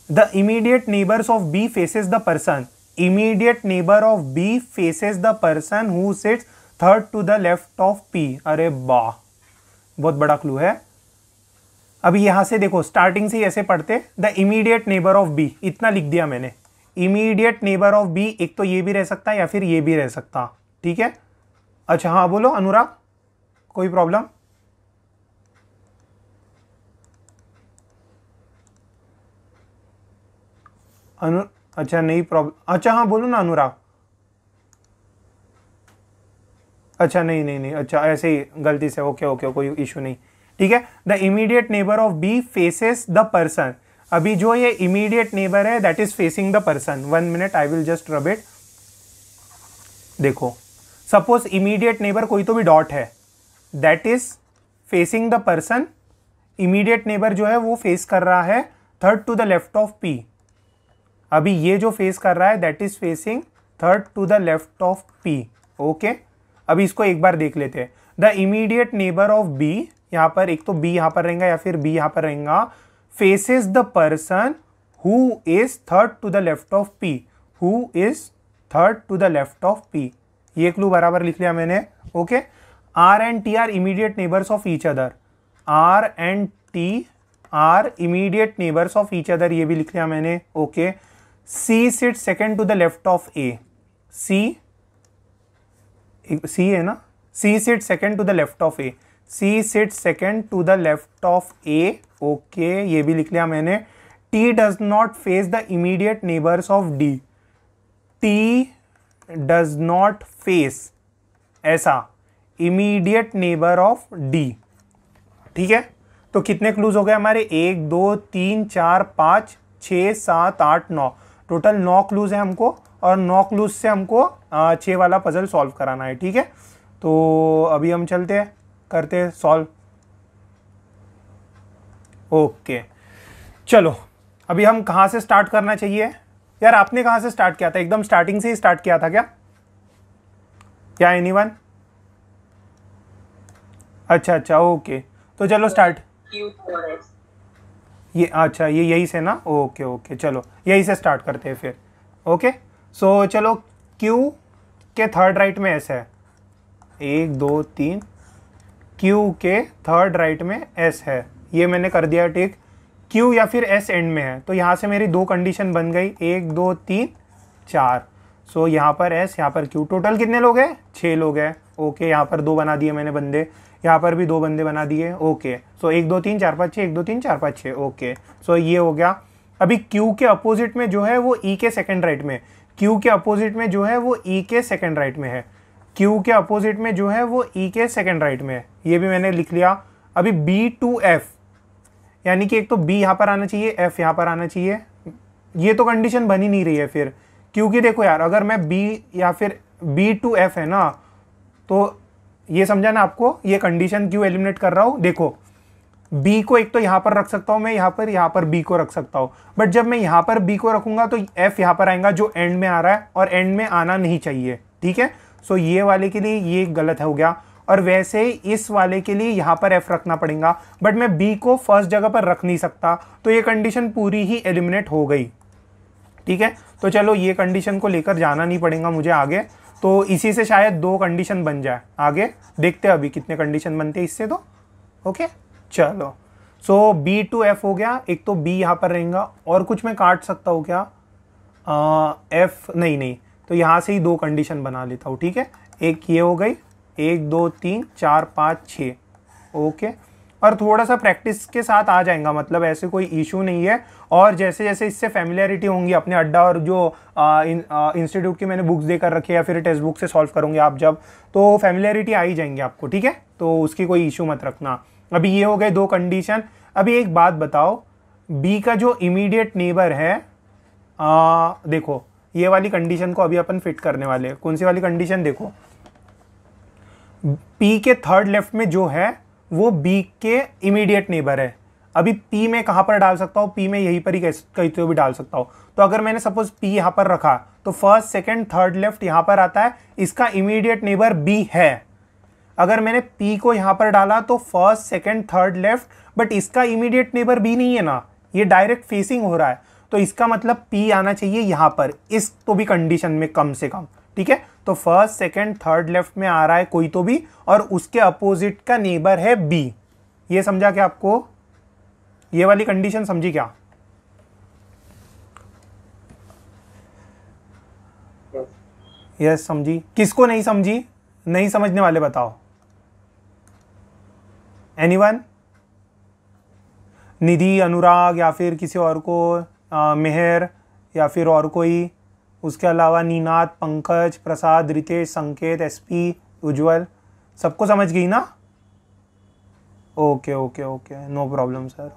A: The immediate neighbours of B faces the person. Immediate neighbour of B faces the person who sits third to the left of P. अरे वाह, बहुत बड़ा क्लू है। अभी यहां से देखो, स्टार्टिंग से ऐसे पढ़ते, the immediate neighbour of B, इतना लिख दिया मैंने। इमीडिएट नेबर ऑफ बी, एक तो ये भी रह सकता या फिर ये भी रह सकता, ठीक है। अच्छा हाँ बोलो अनुराग, कोई प्रॉब्लम? अच्छा नहीं प्रॉब्लम, अच्छा हाँ बोलो ना अनुराग। अच्छा नहीं, अच्छा ऐसे ही गलती से, ओके कोई इशू नहीं, ठीक है। The immediate neighbour of B faces the person. अभी जो ये इमीडिएट नेबर है that is facing the person. 1 minute, I will just rub it. देखो सपोज इमीडिएट नेबर कोई तो भी डॉट है, that is facing the person. Immediate neighbour जो है वो फेस कर रहा है third to the left of P. अभी ये जो फेस कर रहा है that is facing third to the left of P, okay. अभी इसको एक बार देख लेते हैं। The immediate neighbour of B, यहां पर एक तो बी यहां पर रहेगा या फिर बी यहां पर रहेगा, faces the person who is third to the left of P. Who is third to the left of P, ये क्लू बराबर लिख लिया मैंने, okay. R and T are immediate neighbours of each other. R and T are immediate neighbours of each other, ये भी लिख लिया मैंने, okay. C sit second to the left of A. C है ना, C sit second to the left of A. C sit second to the left of A, okay, ये भी लिख लिया मैंने। T does not face the immediate neighbours of D. T does not face ऐसा immediate neighbour of D, ठीक है। तो कितने क्लूज हो गए हमारे? 1 2 3 4 5 6 7 8 9, टोटल 9 क्लूज है हमको, और 9 क्लूज से हमको 6 वाला पजल सॉल्व कराना है, ठीक है। तो अभी हम चलते हैं, करते हैं सॉल्व, ओके। चलो अभी हम कहाँ से स्टार्ट करना चाहिए? यार आपने कहाँ से स्टार्ट किया था? एकदम स्टार्टिंग से ही स्टार्ट किया था क्या एनीवन? अच्छा ओके, तो चलो स्टार्ट। ये अच्छा, ये यही से ना, ओके चलो यही से स्टार्ट करते हैं फिर, ओके। सो चलो Q के थर्ड राइट में S है, 1 2 3, Q के थर्ड राइट में S है, ये मैंने कर दिया ठीक। Q या फिर S एंड में है, तो यहाँ से मेरी 2 कंडीशन बन गई, 1 2 3 4। सो यहाँ पर S, यहाँ पर Q, टोटल कितने लोग हैं? 6 लोग हैं, ओके। यहाँ पर 2 बना दिए मैंने बंदे, यहाँ पर भी 2 बंदे बना दिए, ओके। सो 1 2 3 4 5 6, 1 2 3 4 5 6, ओके। सो ये हो गया। अभी Q के अपोजिट में जो है वो E के सेकंड राइट में, Q के अपोजिट में जो है वो E के सेकंड राइट में है, Q के अपोजिट में जो है वो E के सेकंड राइट में है, ये भी मैंने लिख लिया। अभी B to F, यानी कि एक तो B यहाँ पर आना चाहिए, F यहाँ पर आना चाहिए, ये तो कंडीशन बन ही नहीं रही है फिर, क्योंकि देखो यार अगर मैं B या फिर B to F है ना, तो ये समझा ना आपको, ये कंडीशन क्यों एलिमिनेट कर रहा हूँ। देखो B को एक तो यहाँ पर रख सकता हूँ मैं, यहाँ पर B को रख सकता हूँ, बट जब मैं यहाँ पर B को रखूंगा तो F यहाँ पर आएगा जो एंड में आ रहा है, और एंड में आना नहीं चाहिए, ठीक है। सो ये वाले के लिए ये गलत हो गया, और वैसे इस वाले के लिए यहाँ पर F रखना पड़ेगा, बट मैं B को फर्स्ट जगह पर रख नहीं सकता, तो ये कंडीशन पूरी ही एलिमिनेट हो गई, ठीक है। तो चलो ये कंडीशन को लेकर जाना नहीं पड़ेगा मुझे आगे, तो इसी से शायद 2 कंडीशन बन जाए, आगे देखते हैं अभी कितने कंडीशन बनते हैं इससे, तो ओके चलो। सो B to F हो गया, एक तो B यहाँ पर रहेगा, और कुछ मैं काट सकता हूँ क्या? F नहीं, तो यहाँ से ही 2 कंडीशन बना लेता हूँ, ठीक है। एक ये हो गई, 1 2 3 4 5 6, ओके। और थोड़ा सा प्रैक्टिस के साथ आ जाएगा, मतलब ऐसे कोई इशू नहीं है। और जैसे जैसे इससे फैमिलियरिटी होंगी अपने अड्डा और जो इंस्टीट्यूट की मैंने बुक्स देकर रखी है या फिर टेक्स्ट बुक से सॉल्व करोगे आप जब, तो फैमिलियरिटी आ ही जाएंगे आपको, ठीक है। तो उसकी कोई इशू मत रखना। अभी ये हो गए 2 कंडीशन। अभी एक बात बताओ, बी का जो इमीडिएट नेबर है, देखो ये वाली कंडीशन को अभी अपन फिट करने वाले हैं। कौन सी वाली कंडीशन? देखो पी के थर्ड लेफ्ट में जो है वो बी के इमीडिएट नेबर है। अभी पी में कहां पर डाल सकता हूं? पी में यहीं पर ही कहीं तो भी डाल सकता हूं। तो अगर मैंने सपोज पी यहां पर रखा तो फर्स्ट सेकंड थर्ड लेफ्ट यहां पर आता है, इसका इमीडिएट नेबर बी है। अगर मैंने पी को यहां पर डाला तो first second third left, but इसका इमीडिएट नेबर बी नहीं है ना, ये डायरेक्ट फेसिंग हो रहा है। तो इसका मतलब पी आना चाहिए यहां पर, इस तो भी कंडीशन में कम से कम, ठीक है। तो फर्स्ट सेकंड थर्ड लेफ्ट में आ रहा है कोई तो भी, और उसके अपोजिट का नेबर है बी। ये समझा क्या आपको? ये वाली कंडीशन समझी क्या? यस समझी। किसको नहीं समझी? नहीं समझने वाले बताओ। एनीवन? निधि, अनुराग, या फिर किसी और को, मेहर, या फिर और कोई? उसके अलावा नीनाद, पंकज, प्रसाद, रितेश, संकेत, एसपी, उज्जवल, सबको समझ गई ना? Okay okay okay, no problem sir.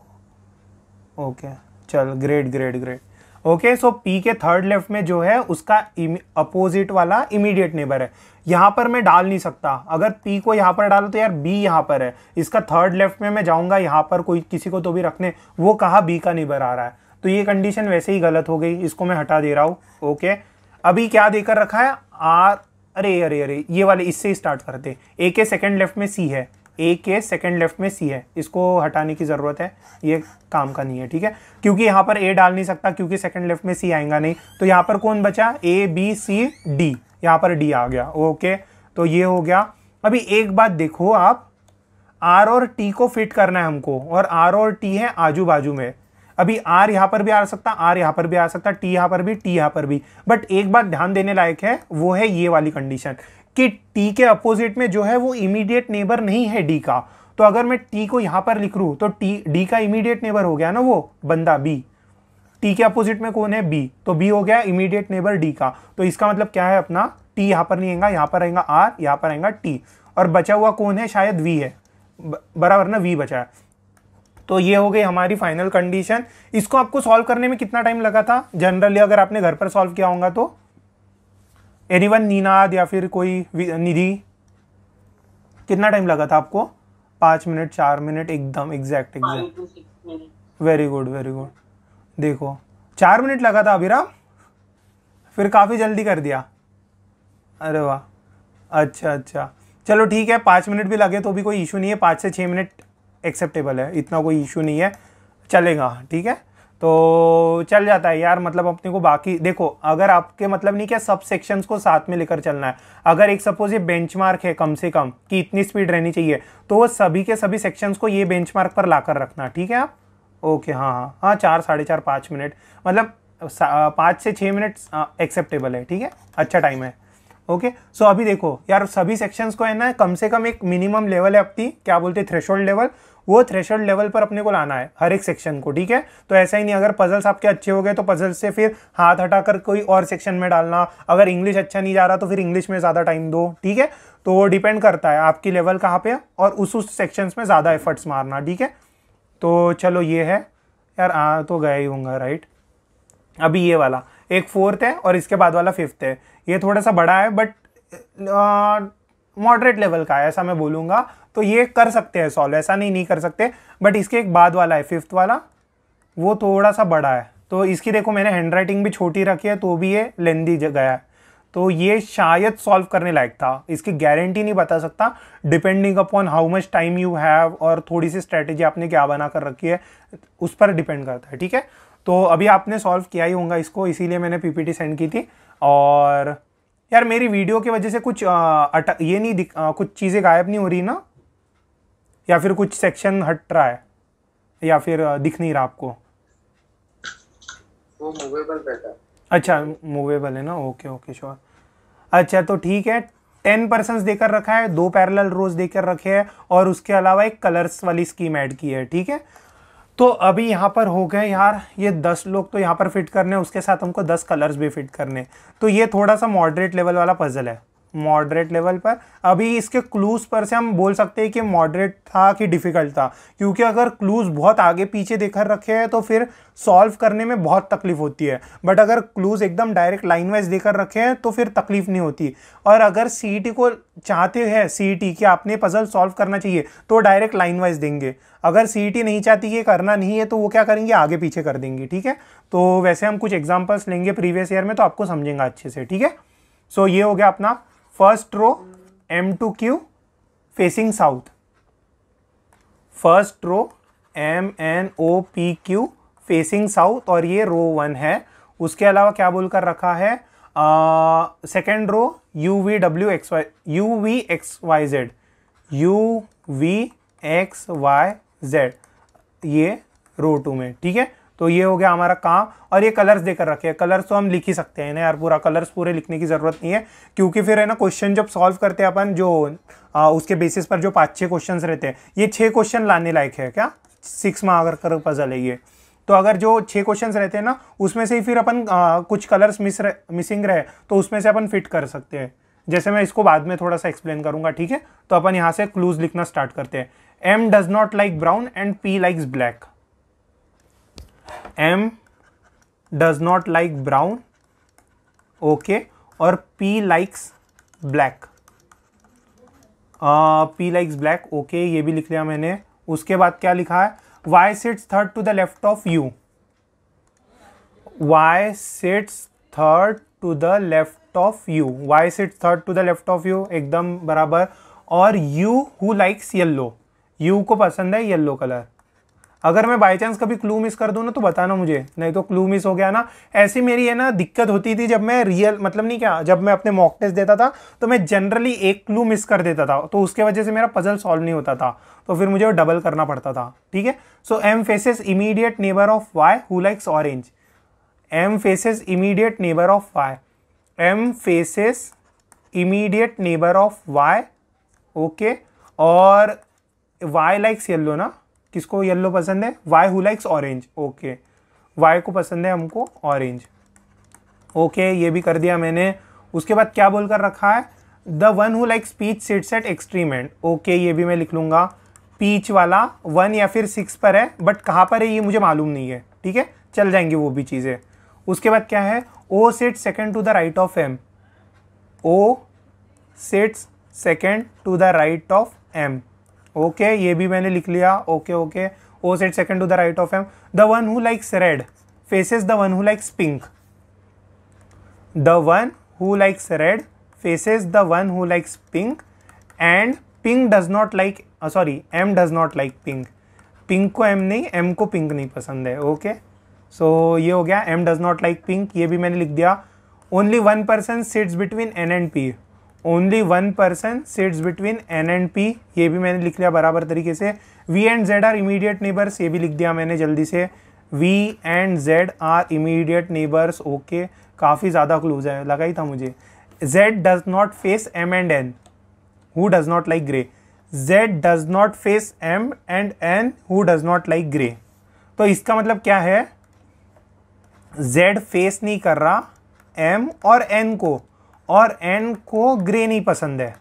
A: Okay चल, great great great. Okay, so P के थर्ड लेफ्ट में जो है उसका अपोजिट वाला इमीडिएट नेबर है। यहां पर मैं डाल नहीं सकता। अगर पी को यहां पर डालो तो यार बी यहां पर है, इसका थर्ड लेफ्ट में मैं जाऊंगा यहां पर कोई किसी को तो भी रखने, वो कहा बी का नेबर आ रहा है, तो ये कंडीशन वैसे ही गलत हो गई, इसको मैं हटा दे रहा हूं। ओके, अभी क्या देकर रखा है? आर, अरे अरे अरे, ये वाले इससे ही स्टार्ट करते। ए के सेकंड लेफ्ट में सी है, ए के सेकंड लेफ्ट में सी है, इसको हटाने की जरूरत है, ये काम का नहीं है, ठीक है। क्योंकि यहाँ पर ए डाल नहीं सकता क्योंकि सेकंड लेफ्ट में सी आएगा नहीं, तो यहाँ पर कौन बचा? ए बी सी डी, यहाँ पर डी आ गया। ओके, तो ये हो गया। अभी एक बात देखो आप, आर और टी को फिट करना है हमको, और आर और टी है आजू बाजू में। अभी आर यहाँ पर भी आ सकता, आर यहाँ पर भी आ सकता, टी यहाँ पर भी, टी यहाँ पर भी। बट एक बात ध्यान देने लायक है, वो है ये वाली कंडीशन कि टी के अपोजिट में जो है वो इमीडिएट नेबर नहीं है डी का। तो अगर मैं टी को यहां पर लिख लूं तो टी डी का इमीडिएट नेबर हो गया ना, वो बंदा बी। टी के अपोजिट में कौन है? बी, तो बी हो गया इमीडिएट नेबर डी का। तो इसका मतलब क्या है अपना? टी यहां पर नहीं आएगा, यहां पर आएगा आर, यहां पर आएगा टी, और बचा हुआ कौन है? शायद वी है, बराबर ना, वी बचा है। तो ये हो गई हमारी फाइनल कंडीशन। इसको आपको सॉल्व करने में कितना टाइम लगा था जनरली, अगर आपने घर पर सॉल्व किया होगा तो? एनीवन? नीनाद या फिर कोई? निधि, कितना टाइम लगा था आपको? 5 मिनट, 4 मिनट, एकदम exact exact. Very good very good. देखो 4 मिनट लगा था अभिराम, फिर काफ़ी जल्दी कर दिया। अरे वाह, अच्छा अच्छा, चलो ठीक है, 5 मिनट भी लगे तो भी कोई इशू नहीं है, 5 से 6 मिनट एक्सेप्टेबल है, इतना कोई इशू नहीं है, चलेगा, ठीक है। तो चल जाता है यार, मतलब अपने को बाकी देखो, अगर आपके मतलब नहीं क्या सब सेक्शंस को साथ में लेकर चलना है। अगर एक सपोज ये बेंचमार्क है कम से कम कि इतनी स्पीड रहनी चाहिए, तो वो सभी के सभी सेक्शंस को ये बेंचमार्क पर लाकर रखना, ठीक है आप? ओके, हाँ हाँ हाँ, 4, 4.5, 5 मिनट, मतलब 5 से 6 मिनट एक्सेप्टेबल है, ठीक है, अच्छा टाइम है। ओके, सो अभी देखो यार, सभी सेक्शंस को है ना कम से कम एक मिनिमम लेवल है अपनी, क्या बोलते हैं, थ्रेशोल्ड लेवल, वो थ्रेशोल्ड लेवल पर अपने को लाना है हर एक सेक्शन को, ठीक है। तो ऐसा ही नहीं, अगर पजल्स आपके अच्छे हो गए तो पजल से फिर हाथ हटाकर कोई और सेक्शन में डालना, अगर इंग्लिश अच्छा नहीं जा रहा तो फिर इंग्लिश में ज़्यादा टाइम दो, ठीक है। तो वो डिपेंड करता है आपकी लेवल कहाँ पे है, और उस सेक्शंस में ज़्यादा एफर्ट्स मारना, ठीक है। तो चलो ये है यार, आ तो गया ही होगा, राइट। अभी ये वाला एक 4th है और इसके बाद वाला 5th है, ये थोड़ा सा बड़ा है बट मॉडरेट लेवल का है, ऐसा मैं बोलूँगा। तो ये कर सकते हैं सॉल्व, ऐसा नहीं कर सकते, बट इसके एक बाद वाला है 5th वाला, वो थोड़ा सा बड़ा है। तो इसकी देखो मैंने हैंड राइटिंग भी छोटी रखी है, तो भी ये लेंदी गया है, तो ये शायद सॉल्व करने लायक था। इसकी गारंटी नहीं बता सकता, depending upon how much time you have, और थोड़ी सी स्ट्रेटेजी आपने क्या बना कर रखी है उस पर डिपेंड करता है, ठीक है। तो अभी आपने सॉल्व किया ही होगा इसको, इसीलिए मैंने पीपीटी सेंड की थी। और यार मेरी वीडियो की वजह से कुछ ये नहीं कुछ चीज़ें गायब नहीं हो रही ना, या फिर कुछ सेक्शन हट रहा है, या फिर दिख नहीं रहा आपको?
B: वो मूवेबल रहता है।
A: अच्छा मूवेबल है ना, ओके ओके श्योर। अच्छा तो ठीक है, 10% देकर रखा है, 2 पैरेलल रोज देकर रखे हैं और उसके अलावा एक कलर्स वाली स्कीम ऐड की है, ठीक है। तो अभी यहाँ पर हो गए यार ये 10 लोग तो यहाँ पर फिट करने, उसके साथ हमको 10 कलर्स भी फिट करने। तो ये थोड़ा सा मॉडरेट लेवल वाला पजल है, मॉडरेट लेवल पर। अभी इसके क्लूज पर से हम बोल सकते हैं कि मॉडरेट था कि डिफिकल्ट था, क्योंकि अगर क्लूज बहुत आगे पीछे देकर रखे हैं तो फिर सॉल्व करने में बहुत तकलीफ होती है, बट अगर क्लूज एकदम डायरेक्ट लाइन वाइज देकर रखे हैं तो फिर तकलीफ नहीं होती। और अगर सीईटी को चाहते हैं सीईटी कि आपने पजल सॉल्व करना चाहिए तो डायरेक्ट लाइन वाइज देंगे। अगर सीईटी नहीं चाहती ये करना नहीं है तो वो क्या करेंगे, आगे पीछे कर देंगे, ठीक है। तो वैसे हम कुछ एग्जांपल्स लेंगे प्रीवियस ईयर में तो आपको समझेंगे अच्छे से, ठीक है। सो ये हो गया अपना first row M2Q facing south, first row MNOPQ facing south, और ये रो 1 है। उसके अलावा क्या बोलकर रखा है, सेकेंड रो UVXYZ, ये रो 2 में, ठीक है। तो ये हो गया हमारा काम। और ये कलर्स देकर रखे हैं, कलर्स तो हम लिख ही सकते हैं ना यार, पूरा कलर्स पूरे लिखने की जरूरत नहीं है, क्योंकि फिर है ना क्वेश्चन जब सॉल्व करते हैं अपन जो उसके बेसिस पर जो 5-6 क्वेश्चन रहते हैं, ये 6 क्वेश्चन लाने लायक है क्या, 6 मार्क कर पजल है ये। तो अगर जो 6 क्वेश्चंस रहते हैं ना उसमें से ही फिर अपन कुछ कलर्स मिसिंग रहे तो उसमें से अपन फिट कर सकते हैं, जैसे मैं इसको बाद में थोड़ा सा एक्सप्लेन करूंगा, ठीक है। तो अपन यहाँ से क्लूज लिखना स्टार्ट करते हैं। M does not like brown and P likes black. M does not like brown, okay, और P likes black, P likes black, okay, ये भी लिख लिया मैंने। उसके बाद क्या लिखा है, Y sits third to the left of U, Y sits third to the left of U, Y sits third to the left of U, एकदम बराबर। और U who likes yellow, U को पसंद है येलो कलर। अगर मैं by chance कभी clue miss कर दूं ना तो बताना मुझे, नहीं तो क्लू मिस हो गया ना, ऐसी मेरी है ना दिक्कत होती थी जब मैं रियल मतलब नहीं क्या, जब मैं अपने मॉक टेस्ट देता था तो मैं जनरली एक क्लू मिस कर देता था, तो उसके वजह से मेरा पजल सॉल्व नहीं होता था, तो फिर मुझे डबल करना पड़ता था, ठीक है। सो M faces immediate neighbour of Y who likes orange, M faces immediate neighbour of Y, M faces immediate neighbour of Y, okay. और Y लाइक्स येलो ना, किसको येलो पसंद है, Y who likes orange, okay, Y को पसंद है हमको orange, okay, ये भी कर दिया मैंने। उसके बाद क्या बोलकर रखा है, the one who likes peach sits at extreme end, okay, ये भी मैं लिख लूंगा। पीच वाला 1 या फिर 6 पर है, बट कहाँ पर है ये मुझे मालूम नहीं है, ठीक है, चल जाएंगे वो भी चीज़ें। उसके बाद क्या है, O sits second to the right of M, O sits second to the right of M, okay, ये भी मैंने लिख लिया, okay okay. O sit second to the right of M, the one who likes red faces the one who likes pink, the one who likes red faces the one who likes pink, and pink does not like, sorry M does not like pink, pink को M नहीं, M को pink नहीं पसंद है, okay. सो ये हो गया M does not like pink, ये भी मैंने लिख दिया। Only 1 person sits between N and P, only 1 person sits between N and P, ये भी मैंने लिख लिया बराबर तरीके से। V and Z are immediate neighbours, ये भी लिख दिया मैंने जल्दी से, V and Z are immediate neighbours, okay, काफ़ी ज़्यादा क्लूज है, लगा ही था मुझे। Z does not face M and N, who does not like grey, Z does not face M and N who does not like grey. तो इसका मतलब क्या है, Z फेस नहीं कर रहा M और N को, और N को ग्रे नहीं पसंद है,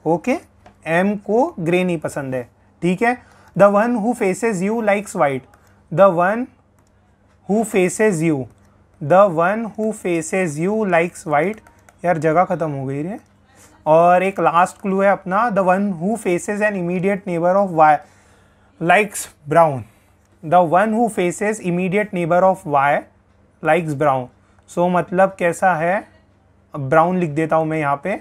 A: ओके, M को ग्रे नहीं पसंद है, ठीक है। The one who faces you likes white, the one who faces you, the one who faces you likes white, यार जगह खत्म हो गई है। और एक लास्ट क्लू है अपना, the one who faces an immediate neighbour of Y likes brown, the one who faces immediate neighbour of Y likes brown. So मतलब कैसा है, ब्राउन लिख देता हूँ मैं यहाँ पे,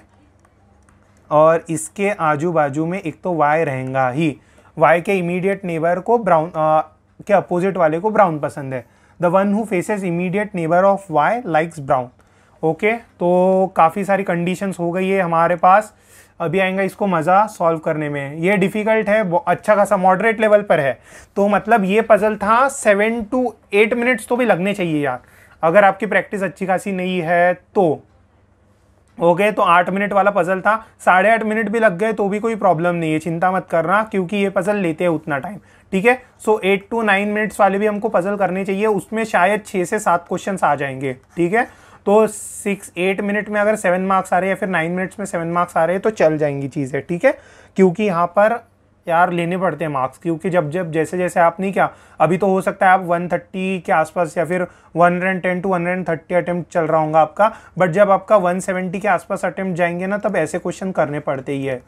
A: और इसके आजू बाजू में एक तो Y रहेगा ही, Y के इमीडिएट नेबर को ब्राउन के अपोजिट वाले को ब्राउन पसंद है। The one who faces immediate neighbour of Y likes brown, okay. तो काफ़ी सारी कंडीशंस हो गई है हमारे पास, अभी आएगा इसको मज़ा सॉल्व करने में। ये डिफ़िकल्ट है, अच्छा खासा मॉडरेट लेवल पर है, तो मतलब ये पजल था 7 to 8 मिनट्स तो भी लगने चाहिए यार। अगर आपकी प्रैक्टिस अच्छी खासी नहीं है तो ओके। तो 8 मिनट वाला पजल था, 8.5 मिनट भी लग गए तो भी कोई प्रॉब्लम नहीं है, चिंता मत करना, क्योंकि ये पजल लेते हैं उतना टाइम, ठीक है। सो 8 to 9 मिनट्स वाले भी हमको पजल करने चाहिए, उसमें शायद 6 से 7 क्वेश्चन आ जाएंगे, ठीक है। तो 8 मिनट में अगर 7 मार्क्स आ रहे हैं या फिर 9 मिनट्स में 7 मार्क्स आ रहे हैं तो चल जाएंगी चीज़ें, ठीक है। क्योंकि यहाँ पर यार लेने पड़ते हैं मार्क्स, क्योंकि जब जब जैसे जैसे आप नहीं क्या, अभी तो हो सकता है आप 130 के आसपास या फिर 110 to 130 अटेम्प्ट चल रहा होगा आपका, बट जब आपका 170 के आसपास अटेम्प्ट जाएंगे ना, तब ऐसे क्वेश्चन करने पड़ते ही है।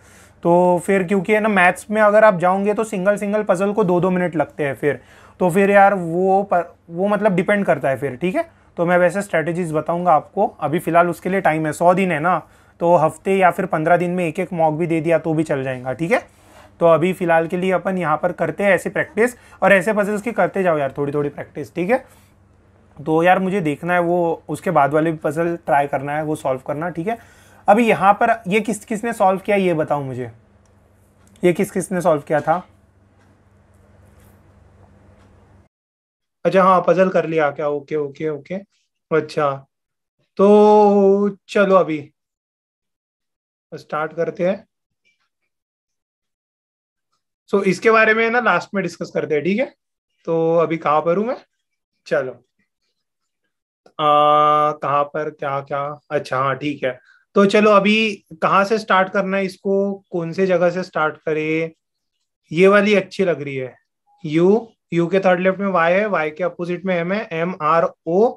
A: तो फिर क्योंकि है ना, मैथ्स में अगर आप जाओगे तो सिंगल सिंगल पजल को 2-2 मिनट लगते हैं फिर, तो फिर यार वो मतलब डिपेंड करता है फिर, ठीक है। तो मैं वैसे स्ट्रेटेजीज बताऊंगा आपको, अभी फिलहाल उसके लिए टाइम है, 100 दिन है ना, तो हफ्ते या फिर 15 दिन में एक मॉक भी दे दिया तो भी चल जाएगा, ठीक है। तो अभी फिलहाल के लिए अपन यहाँ पर करते हैं ऐसी प्रैक्टिस, और ऐसे पजल्स की करते जाओ यार, थोड़ी थोड़ी प्रैक्टिस, ठीक है। तो यार मुझे देखना है वो, उसके बाद वाले भी पजल ट्राई करना है, वो सॉल्व करना, ठीक है। अभी यहाँ पर ये किसने सॉल्व किया ये बताओ मुझे, ये किसने सॉल्व किया था? अच्छा हाँ, पजल कर लिया क्या? ओके ओके ओके, अच्छा। तो चलो अभी स्टार्ट करते हैं। सो इसके बारे में ना लास्ट में डिस्कस करते हैं, ठीक है। तो अभी कहाँ पर हूँ मैं? चलो कहाँ पर क्या क्या, अच्छा हाँ ठीक है। तो चलो अभी कहाँ से स्टार्ट करना है इसको, कौन से जगह से स्टार्ट करें? ये वाली अच्छी लग रही है, यू, यू के थर्ड लेफ्ट में वाई है, वाई के अपोजिट में एम है, एम आर ओ,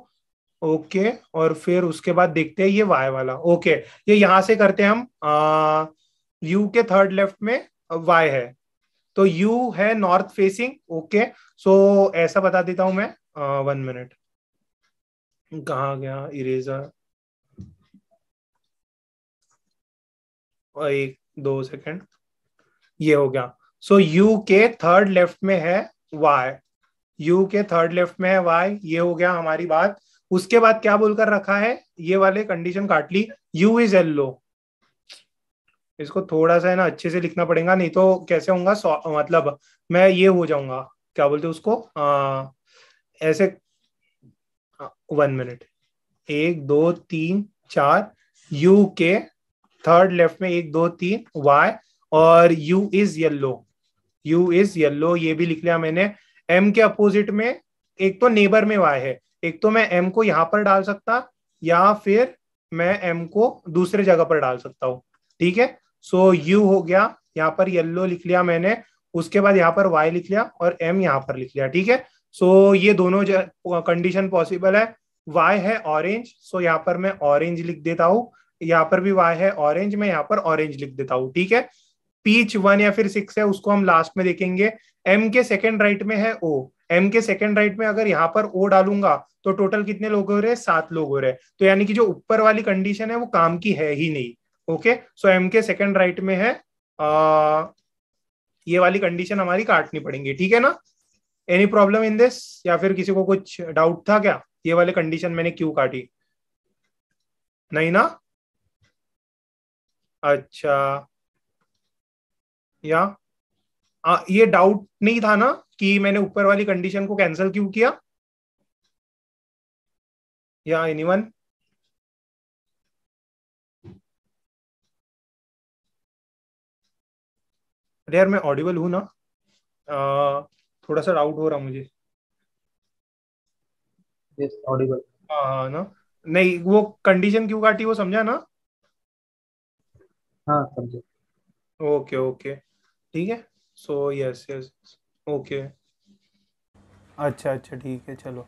A: ओके। और फिर उसके बाद देखते हैं ये वाई वाला, ओके। ये यहाँ से करते हैं हम, यू के थर्ड लेफ्ट में वाई है, तो यू है नॉर्थ फेसिंग, ओके। सो ऐसा बता देता हूं मैं, 1 मिनट, कहाँ गया इरेजर, 1-2 सेकेंड, ये हो गया। सो यू के थर्ड लेफ्ट में है वाई, यू के थर्ड लेफ्ट में है वाई, ये हो गया हमारी बात। उसके बाद क्या बोलकर रखा है, ये वाले कंडीशन काट ली, यू इज येलो, इसको थोड़ा सा है ना अच्छे से लिखना पड़ेगा, नहीं तो कैसे होगा, मतलब मैं ये हो जाऊंगा, क्या बोलते हैं उसको, ऐसे, 1 मिनट, 1 2 3 4, यू के थर्ड लेफ्ट में 1 2 3 वाई, और you is yellow, you is yellow ये भी लिख लिया मैंने। एम के अपोजिट में, एक तो नेबर में वाई है, एक तो मैं एम को यहां पर डाल सकता, या फिर मैं एम को दूसरे जगह पर डाल सकता हूँ, ठीक है। सो यू हो गया, यहाँ पर येल्लो लिख लिया मैंने, उसके बाद यहाँ पर वाई लिख लिया और एम यहाँ पर लिख लिया, ठीक है। सो ये दोनों कंडीशन पॉसिबल है। वाई है ऑरेंज, सो यहाँ पर मैं ऑरेंज लिख देता हूँ, यहाँ पर भी वाई है ऑरेंज, मैं यहाँ पर ऑरेंज लिख देता हूँ, ठीक है। पीच 1 या फिर 6 है, उसको हम लास्ट में देखेंगे। एम के सेकंड राइट में है ओ, एम के सेकंड राइट में अगर यहाँ पर ओ डालूंगा तो टोटल कितने लोग हो रहे हैं, 7 लोग हो रहे हैं, तो यानी कि जो ऊपर वाली कंडीशन है वो काम की है ही नहीं, ओके। सो एम के सेकंड राइट में है, ये वाली कंडीशन हमारी काटनी पड़ेंगी, ठीक है ना। एनी प्रॉब्लम इन दिस, या फिर किसी को कुछ डाउट था क्या, ये वाले कंडीशन मैंने क्यों काटी? नहीं ना, अच्छा, या ये डाउट नहीं था ना कि मैंने ऊपर वाली कंडीशन को कैंसिल क्यों किया, या एनीवन? अरे यार मैं ऑडिबल हूं ना, थोड़ा सा डाउट हो रहा मुझे।
B: Yes Audible.
A: हाँ हाँ ना, नहीं वो कंडीशन क्यों काटी वो समझा ना?
B: हाँ समझे।
A: ओके ओके, ठीक है। सो यस यस, ओके, अच्छा अच्छा ठीक है चलो।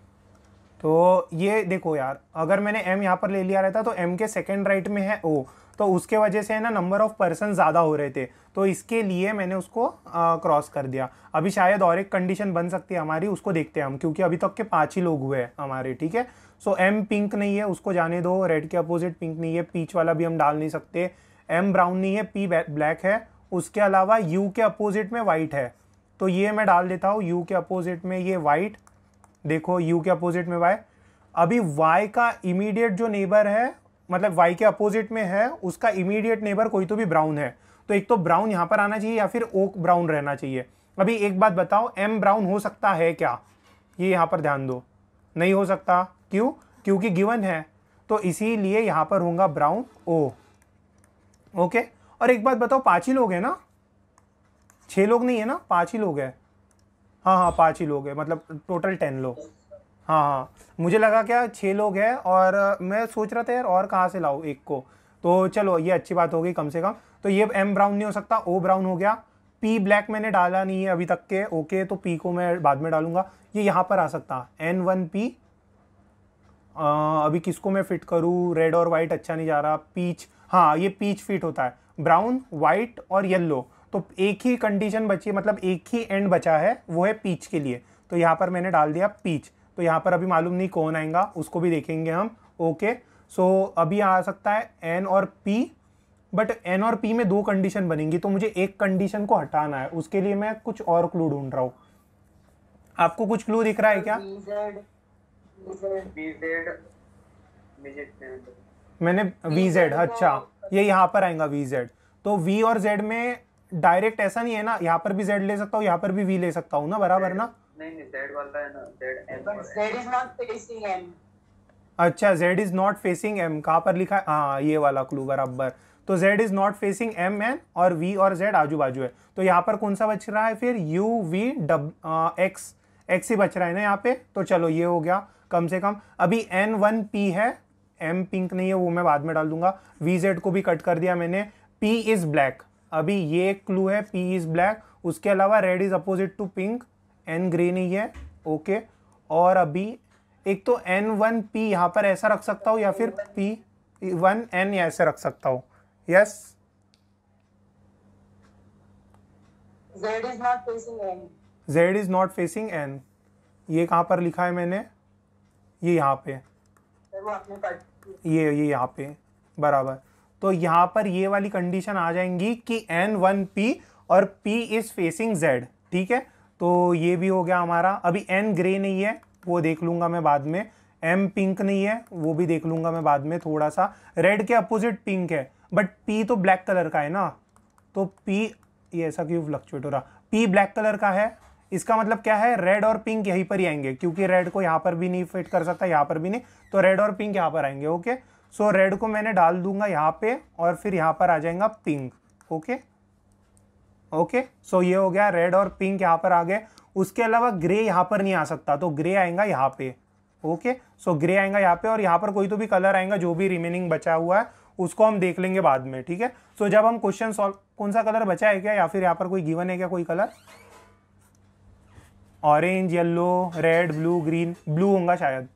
A: तो ये देखो यार, अगर मैंने एम यहाँ पर ले लिया रहता तो एम के सेकंड राइट में है ओ, तो उसके वजह से है ना नंबर ऑफ पर्सन ज़्यादा हो रहे थे, तो इसके लिए मैंने उसको क्रॉस कर दिया। अभी शायद और एक कंडीशन बन सकती है हमारी, उसको देखते हैं हम, क्योंकि अभी तक के 5 ही लोग हुए हैं हमारे, ठीक है। सो एम पिंक नहीं है, उसको जाने दो, रेड के अपोजिट पिंक नहीं है, पीच वाला भी हम डाल नहीं सकते, एम ब्राउन नहीं है, पी ब्लैक है, उसके अलावा यू के अपोजिट में वाइट है, तो ये मैं डाल देता हूँ, यू के अपोजिट में ये वाइट, देखो यू के अपोजिट में वाई। अभी y का इमीडिएट जो नेबर है, मतलब y के अपोजिट में है, उसका इमीडिएट नेबर कोई तो भी ब्राउन है, तो एक तो ब्राउन यहां पर आना चाहिए या फिर ओक ब्राउन रहना चाहिए। अभी एक बात बताओ, m ब्राउन हो सकता है क्या? ये यहां पर ध्यान दो, नहीं हो सकता, क्यों? क्योंकि गिवन है, तो इसीलिए यहाँ पर होगा ब्राउन ओ। ओके, और एक बात बताओ, 5 ही लोग हैं ना, 6 लोग नहीं है ना, 5 ही लोग हैं। हाँ हाँ 5 ही लोग हैं, मतलब टोटल 10 लोग। हाँ हाँ, मुझे लगा क्या 6 लोग हैं, और मैं सोच रहा था यार और कहाँ से लाऊं एक को। तो चलो ये अच्छी बात हो गई कम से कम। तो ये एम ब्राउन नहीं हो सकता, ओ ब्राउन हो गया। पी ब्लैक मैंने डाला नहीं है अभी तक के, ओके, तो पी को मैं बाद में डालूंगा। ये यहाँ पर आ सकता N1P। अभी किसको मैं फिट करूँ, रेड और वाइट अच्छा नहीं जा रहा, पीच, हाँ ये पीच फिट होता है, ब्राउन वाइट और येलो। तो एक ही कंडीशन बची है, मतलब एक ही एंड बचा है, वो है पीच के लिए। तो यहाँ पर मैंने डाल दिया पीच। तो यहाँ पर अभी मालूम नहीं कौन आएगा, उसको भी देखेंगे हम। ओके, सो अभी आ सकता है एन और पी, बट एन और पी में 2 कंडीशन बनेंगी, तो मुझे एक कंडीशन को हटाना है, उसके लिए मैं कुछ और क्लू ढूंढ रहा हूँ। आपको कुछ क्लू दिख रहा है क्या? मैंने वी जेड, अच्छा ये यहाँ पर आएगा वी जेड। तो वी और जेड में डायरेक्ट ऐसा नहीं है ना, यहाँ पर भी जेड ले सकता हूँ, यहाँ पर भी वी ले सकता हूँ ना, बराबर ना?
B: नहीं जेड वाला है ना, Z is not facing M.
A: अच्छा, Z is not facing M, कहाँ पर लिखा है? हाँ ये वाला क्लू बराबर। तो Z is not facing M N, और वी और जेड आजू बाजू है। तो यहाँ पर कौन सा बच रहा है फिर? यू वी एक्स, एक्स ही बच रहा है ना यहाँ पे। तो चलो ये हो गया कम से कम। अभी N1P है, एम पिंक नहीं है, वो मैं बाद में डाल दूंगा। वी जेड को भी कट कर दिया मैंने। पी इज ब्लैक, अभी ये क्लू है, पी इज ब्लैक। उसके अलावा red is opposite to pink, N grey नहीं है। ओके, और अभी एक तो N1P यहाँ पर ऐसा रख सकता हूँ, या फिर P1N ऐसे रख सकता हूँ। Yes,
B: Z is not facing M.
A: Z is not facing N, ये कहाँ पर लिखा है मैंने? ये यहाँ पे,
B: वो आपने कट,
A: ये यहाँ पे बराबर। तो यहाँ पर ये वाली कंडीशन आ जाएंगी कि N1P और P इज फेसिंग Z, ठीक है। तो ये भी हो गया हमारा। अभी N ग्रे नहीं है, वो देख लूंगा मैं बाद में। M पिंक नहीं है, वो भी देख लूंगा मैं बाद में। थोड़ा सा रेड के अपोजिट पिंक है, बट P तो ब्लैक कलर का है ना, तो P, ये ऐसा क्यों फ्लक्चुएट हो रहा? P ब्लैक कलर का है, इसका मतलब क्या है? रेड और पिंक यहीं पर ही आएंगे, क्योंकि रेड को यहाँ पर भी नहीं फिट कर सकता, यहाँ पर भी नहीं, तो रेड और पिंक यहाँ पर आएंगे। ओके, सो रेड को मैंने डाल दूंगा यहाँ पे, और फिर यहाँ पर आ जाएगा पिंक। ओके ओके, सो ये हो गया, रेड और पिंक यहाँ पर आ गए। उसके अलावा ग्रे यहाँ पर नहीं आ सकता, तो ग्रे आएगा यहाँ पे। ओके, सो ग्रे आएगा यहाँ पे, और यहाँ पर कोई तो भी कलर आएगा जो भी रिमेनिंग बचा हुआ है, उसको हम देख लेंगे बाद में, ठीक है। सो जब हम क्वेश्चन सॉल्व, कौन सा कलर बचा है क्या, या फिर यहाँ पर कोई गिवन है क्या कोई colour? Orange, yellow, red, blue, green, blue होगा शायद,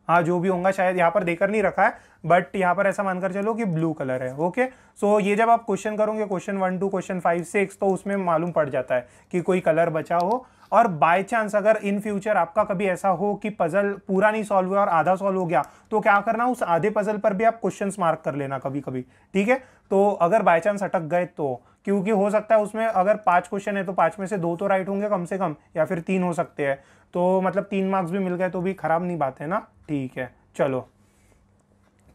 A: हाँ जो भी होगा शायद, यहाँ पर देकर नहीं रखा है, बट यहाँ पर ऐसा मानकर चलो कि ब्लू कलर है। ओके, सो ये जब आप क्वेश्चन करोगे, क्वेश्चन 1 2 क्वेश्चन 5 6, तो उसमें मालूम पड़ जाता है कि कोई कलर बचा हो। और बाय चांस अगर इन फ्यूचर आपका कभी ऐसा हो कि पजल पूरा नहीं सॉल्व हुआ और आधा सॉल्व हो गया, तो क्या करना, उस आधे पजल पर भी आप क्वेश्चंस मार्क कर लेना कभी कभी, ठीक है। तो अगर बाय चांस अटक गए तो, क्योंकि हो सकता है उसमें अगर 5 क्वेश्चन है तो 5 में से 2 तो राइट होंगे कम से कम, या फिर 3 हो सकते हैं, तो मतलब 3 मार्क्स भी मिल गए तो भी खराब नहीं बात है ना, ठीक है। चलो,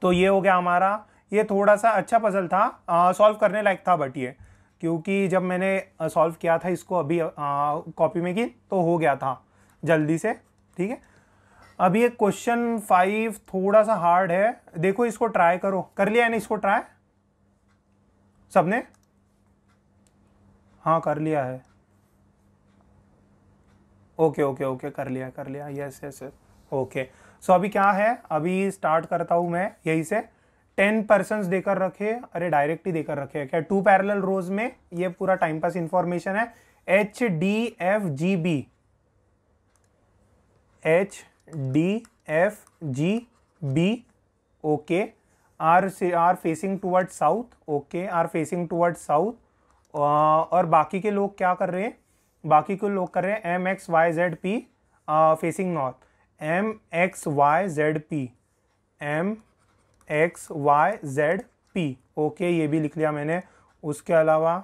A: तो ये हो गया हमारा। ये थोड़ा सा अच्छा पजल था, सॉल्व करने लायक था, बट ये क्योंकि जब मैंने सॉल्व किया था इसको अभी कॉपी में की, तो हो गया था जल्दी से, ठीक है। अभी एक क्वेश्चन 5 थोड़ा सा हार्ड है, देखो इसको ट्राई करो। कर लिया है ना इसको ट्राई सबने? हाँ कर लिया है, ओके ओके ओके, कर लिया, यस यस यस, ओके। सो अभी क्या है, अभी स्टार्ट करता हूं मैं यहीं से। 10% देकर रखे, अरे डायरेक्ट ही देकर रखे क्या? 2 पैरेलल रोज में, ये पूरा टाइम पास इंफॉर्मेशन है। HDFGB, HDFGB, okay, are facing toward south, okay, are facing toward south. और बाकी के लोग क्या कर रहे हैं? बाकी के लोग कर रहे हैं MXYZP facing north, MXYZP, MXYZP, okay, ये भी लिख लिया मैंने। उसके अलावा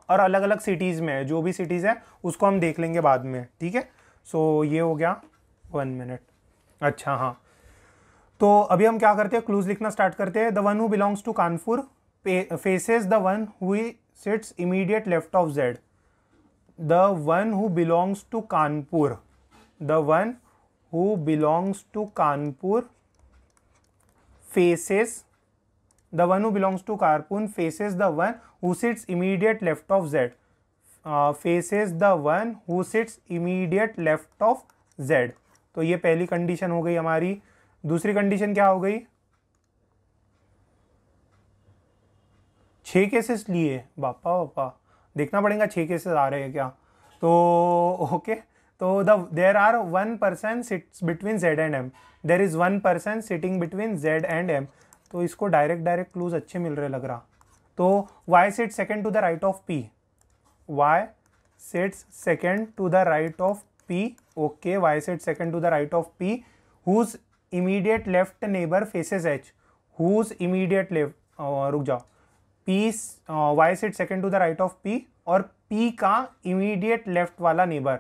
A: और अलग अलग सिटीज़ में, जो भी सिटीज़ है उसको हम देख लेंगे बाद में, ठीक है। सो ये हो गया, 1 मिनट। अच्छा हाँ, तो अभी हम क्या करते हैं, क्लूज लिखना स्टार्ट करते हैं। The one who belongs to Kanpur faces the one who sits immediate left of Z. The one who belongs to Kanpur, the one who belongs to Kanpur faces the one who belongs to Kanpur faces the one who sits immediate left of Z. Faces the one who sits immediate left of Z. तो ये पहली condition हो गई हमारी। दूसरी condition क्या हो गई? 6 केसेस लिए, बापा देखना पड़ेगा 6 केसेस आ रहे हैं क्या। तो ओके, तो there are one person sits between Z and M, there is one person sitting between Z and M। तो इसको डायरेक्ट क्लूज अच्छे मिल रहे लग रहा। तो Y sit second to the right of P, Y sits second to the right of P, okay, Y sits second to the right of P, whose immediate left neighbor faces H, whose immediate left, रुक जाओ, Y sits second to the right of P और P का immediate left वाला neighbor,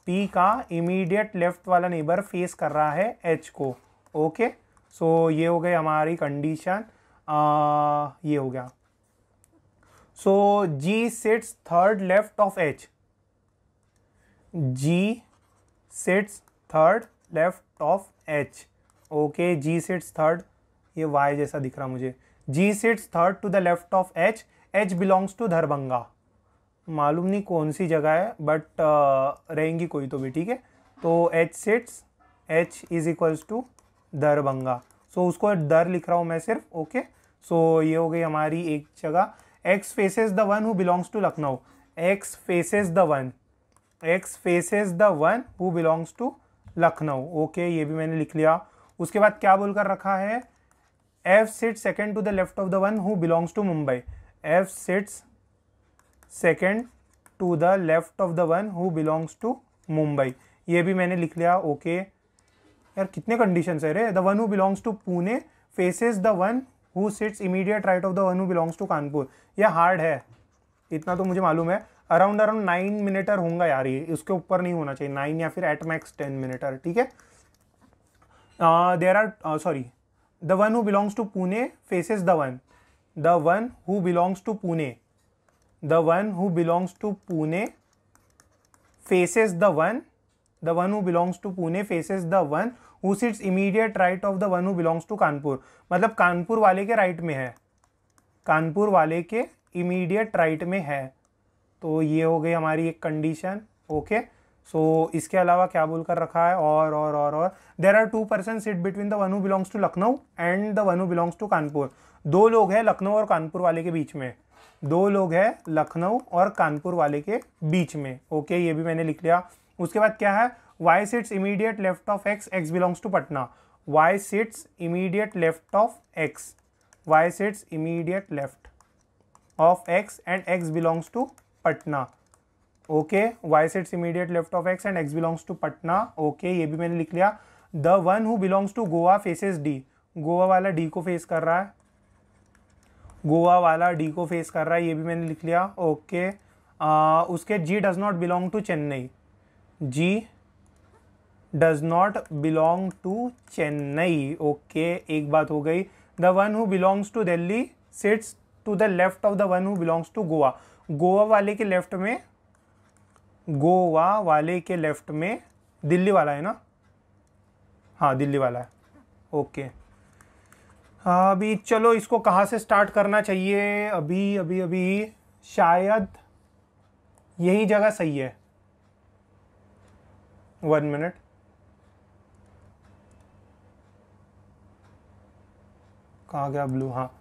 A: P का immediate left वाला neighbor face कर रहा है H को, ओके। सो ये हो गई हमारी कंडीशन, ये हो गया। So G sits third left of H, G sits third left of H, okay, G sits third, ये Y जैसा दिख रहा मुझे। G sits third to the left of H, H belongs to Darbhanga, मालूम नहीं कौन सी जगह है बट रहेंगी कोई तो भी, ठीक है। तो H sits, H is equals to Darbhanga, सो उसको दर लिख रहा हूँ मैं सिर्फ, ओके। सो ये हो गई हमारी एक जगह। X faces the one who belongs to Lucknow, X faces the one, X faces the one who belongs to Lucknow, okay, ये भी मैंने लिख लिया। उसके बाद क्या बोलकर रखा है? F sits second to the left of the one who belongs to Mumbai, F sits second to the left of the one who belongs to Mumbai, ये भी मैंने लिख लिया, ओके। यार कितने कंडीशंस है रे। The one who belongs to Pune faces the one who sits immediate right of the one who belongs to Kanpur. ये हार्ड है, इतना तो मुझे मालूम है। अराउंड 9 मिनटर होगा यार, ये उसके ऊपर नहीं होना चाहिए, 9 या फिर एट मैक्स 10 मिनटर, ठीक है। There are sorry, the one who belongs to Pune faces the one who belongs to Pune, the one who belongs to Pune faces the one who belongs to Pune faces the one who sits immediate right of the one who belongs to Kanpur. मतलब कानपुर वाले के right में है, कानपुर वाले के immediate right में है। तो ये हो गई हमारी एक कंडीशन, ओके। सो इसके अलावा क्या बोलकर रखा है? और there are 2 person sit between the one who belongs to Lucknow and the one who belongs to Kanpur. 2 लोग हैं लखनऊ और कानपुर वाले के बीच में, 2 लोग हैं लखनऊ और कानपुर वाले के बीच में, ओके, ये भी मैंने लिख लिया। उसके बाद क्या है? Y sits immediate left of X, X belongs to Patna, Y sits immediate left of X, Y sits immediate left of X and X belongs to Patna, okay. Y sits immediate left of X and X belongs to Patna, okay, ये भी मैंने लिख लिया। The one who belongs to Goa faces D, Goa वाला D को face कर रहा है, गोवा वाला D को फेस कर रहा है, ये भी मैंने लिख लिया, ओके। उसके G does not belong to Chennai, G does not belong to Chennai, okay, एक बात हो गई। The one who belongs to Delhi sits to the left of the one who belongs to Goa, Goa वाले के लेफ्ट में, गोवा वाले के लेफ्ट में दिल्ली वाला है ना, हाँ दिल्ली वाला है, ओके। अभी चलो इसको कहाँ से स्टार्ट करना चाहिए? अभी अभी अभी शायद यही जगह सही है, 1 मिनट। कहाँ गया ब्लू? हाँ,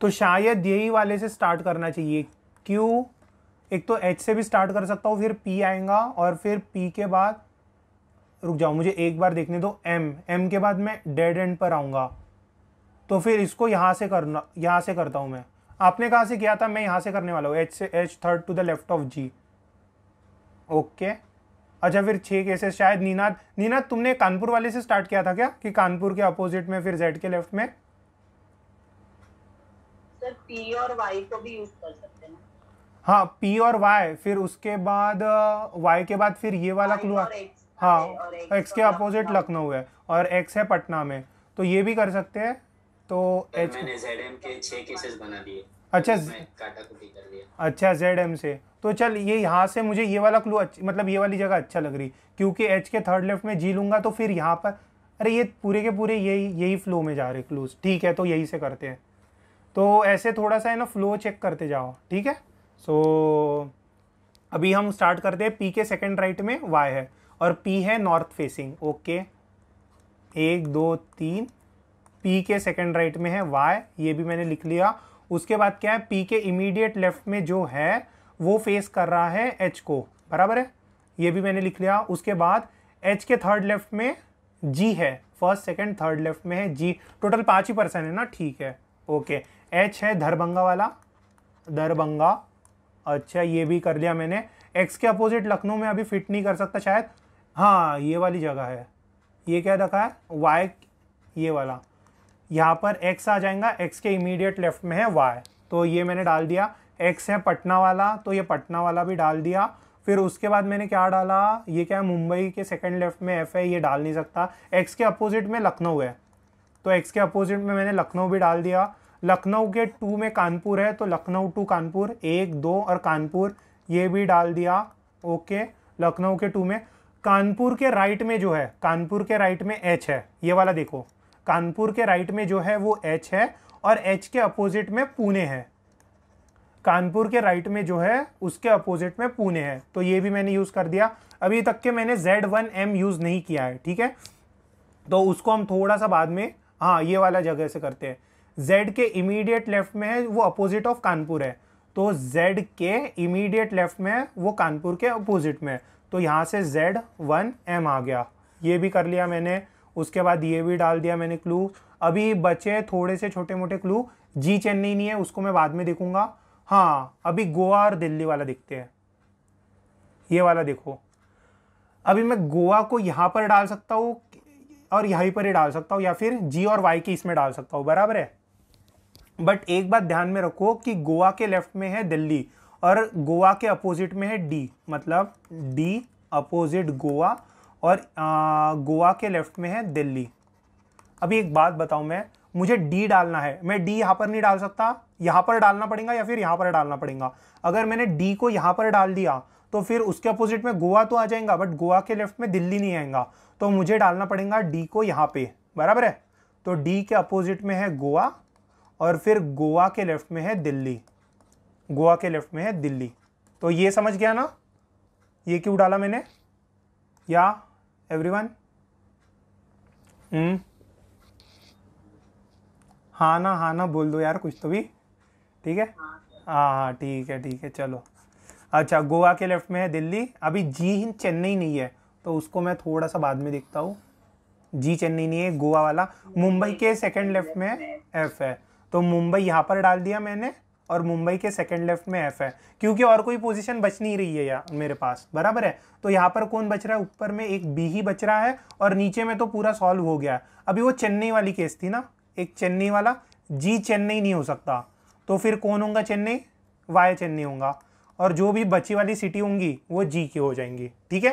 A: तो शायद यही वाले से स्टार्ट करना चाहिए। क्यों? एक तो H से भी स्टार्ट कर सकता हूँ, फिर P आएगा और फिर P के बाद, रुक जाओ मुझे एक बार देखने दो, M के बाद मैं डेड एंड पर आऊँगा, तो फिर इसको यहाँ से करना, यहाँ से करता हूँ मैं। आपने कहाँ से किया था? मैं यहाँ से करने वाला हूँ, H से, H third to the left of G, okay. अच्छा फिर 6 केसेस शायद। नीनाद तुमने कानपुर वाले से स्टार्ट किया था क्या, कि कानपुर के अपोजिट में फिर Z के लेफ्ट में?
B: सर P और Y को भी यूज कर सकते हैं।
A: हाँ P और Y, फिर उसके बाद Y के बाद फिर ये वाला क्लू, हाँ X के अपोजिट लखनऊ है और X है पटना में, तो ये भी कर सकते हैं। तो
C: मैंने ZM के 6 केसेस बना दिए।
A: अच्छा
C: मैं काटा कुटी कर लिया।
A: अच्छा ZM से, तो चल ये यहाँ से मुझे ये वाला क्लू मतलब ये वाली जगह अच्छा लग रही, क्योंकि एच के थर्ड लेफ्ट में जी लूंगा तो फिर यहाँ पर, अरे ये पूरे के पूरे यही फ्लो में जा रहे क्लूज। ठीक है, तो यही से करते हैं। तो ऐसे थोड़ा सा है ना फ्लो चेक करते जाओ, ठीक है। सो अभी हम स्टार्ट करते हैं। पी के सेकंड राइट में वाई है और पी है नॉर्थ फेसिंग। ओके, 1 2 3, पी के सेकंड राइट में है वाई, ये भी मैंने लिख लिया। उसके बाद क्या है, पी के इमीडिएट लेफ्ट में जो है वो फेस कर रहा है एच को, बराबर है, ये भी मैंने लिख लिया। उसके बाद एच के थर्ड लेफ्ट में जी है, फर्स्ट सेकंड थर्ड लेफ्ट में है जी। टोटल 5 ही पर्सन है ना, ठीक है। ओके, एच है दरभंगा वाला, दरभंगा। अच्छा, ये भी कर लिया मैंने। एक्स के अपोजिट लखनऊ में अभी फिट नहीं कर सकता शायद, हाँ ये वाली जगह है। ये क्या रखा है, वाई, ये वाला, यहाँ पर एक्स आ जाएगा, एक्स के इमीडिएट लेफ्ट में है वाई, तो ये मैंने डाल दिया। एक्स है पटना वाला, तो ये पटना वाला भी डाल दिया। फिर उसके बाद मैंने क्या डाला, ये क्या है, मुंबई के सेकंड लेफ्ट में एफ है, ये डाल नहीं सकता। एक्स के अपोजिट में लखनऊ है, तो एक्स के अपोजिट में मैंने लखनऊ भी डाल दिया। लखनऊ के 2 में कानपुर है, तो लखनऊ टू कानपुर, 1 2 और कानपुर, ये भी डाल दिया। ओके, लखनऊ के 2 में। कानपुर के राइट में जो है, कानपुर के राइट में एच है, ये वाला देखो, कानपुर के राइट में जो है वो एच है और एच के अपोजिट में पुणे है। कानपुर के राइट में जो है उसके अपोजिट में पुणे है, तो ये भी मैंने यूज कर दिया। अभी तक के मैंने Z1M यूज नहीं किया है, ठीक है, तो उसको हम थोड़ा सा बाद में, हाँ ये वाला जगह से करते हैं। Z के इमीडिएट लेफ्ट में है, वो अपोजिट ऑफ कानपुर है, तो Z के इमीडिएट लेफ्ट में है, वो कानपुर के अपोजिट में है, तो यहाँ से Z1M आ गया, ये भी कर लिया मैंने। उसके बाद ये भी डाल दिया मैंने क्लू। अभी बचे थोड़े से छोटे मोटे क्लू। जी चेन्नई नहीं है, उसको मैं बाद में देखूंगा। हाँ, अभी गोवा और दिल्ली वाला देखते हैं, ये वाला देखो। अभी मैं गोवा को यहाँ पर डाल सकता हूँ और यहीं पर ही डाल सकता हूँ, या फिर जी और वाई की इसमें डाल सकता हूँ, बराबर है। बट एक बात ध्यान में रखो कि गोवा के लेफ्ट में है दिल्ली और गोवा के अपोजिट में है डी, मतलब डी अपोजिट गोवा और गोवा के लेफ्ट में है दिल्ली। अभी एक बात बताऊं, मैं, मुझे डी डालना है, मैं डी यहाँ पर नहीं डाल सकता, यहाँ पर डालना पड़ेगा या फिर यहाँ पर डालना पड़ेगा। अगर मैंने डी को यहाँ पर डाल दिया तो फिर उसके अपोजिट में गोवा तो आ जाएगा, बट गोवा के लेफ्ट में दिल्ली नहीं आएगा, तो मुझे डालना पड़ेगा डी को यहाँ पे, बराबर है। तो डी के अपोजिट में है गोवा और फिर गोवा के लेफ्ट में है दिल्ली, गोवा के लेफ्ट में है दिल्ली। तो ये समझ गया ना, ये क्यों डाला मैंने, या एवरीवन? हाँ ना बोल दो यार कुछ तो भी, ठीक है। हाँ ठीक है चलो। अच्छा, गोवा के लेफ्ट में है दिल्ली। अभी जी चेन्नई नहीं है, तो उसको मैं थोड़ा सा बाद में देखता हूँ। जी चेन्नई नहीं है, गोवा वाला। मुंबई के सेकंड लेफ्ट में एफ है, तो मुंबई यहाँ पर डाल दिया मैंने और मुंबई के सेकंड लेफ्ट में एफ है, क्योंकि और कोई पोजीशन बच नहीं रही है यार मेरे पास, बराबर है। तो यहाँ पर कौन बच रहा है, ऊपर में एक बी ही बच रहा है और नीचे में तो पूरा सॉल्व हो गया है। अभी वो चेन्नई वाली केस थी ना, एक चेन्नई वाला, जी चेन्नई नहीं हो सकता, तो फिर कौन होगा चेन्नई, वाई चेन्नई होगा, और जो भी बची वाली सिटी होंगी वो जी की हो जाएंगी, ठीक है।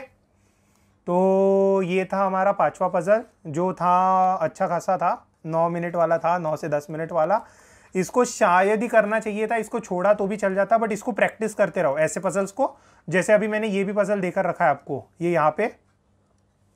A: तो ये था हमारा 5वां पजल, जो था अच्छा खासा था, 9 मिनट वाला था, 9 से 10 मिनट वाला। इसको शायद ही करना चाहिए था, इसको छोड़ा तो भी चल जाता, बट इसको प्रैक्टिस करते रहो ऐसे पजल्स को। जैसे अभी मैंने ये भी पजल देकर रखा है आपको, ये यहाँ पे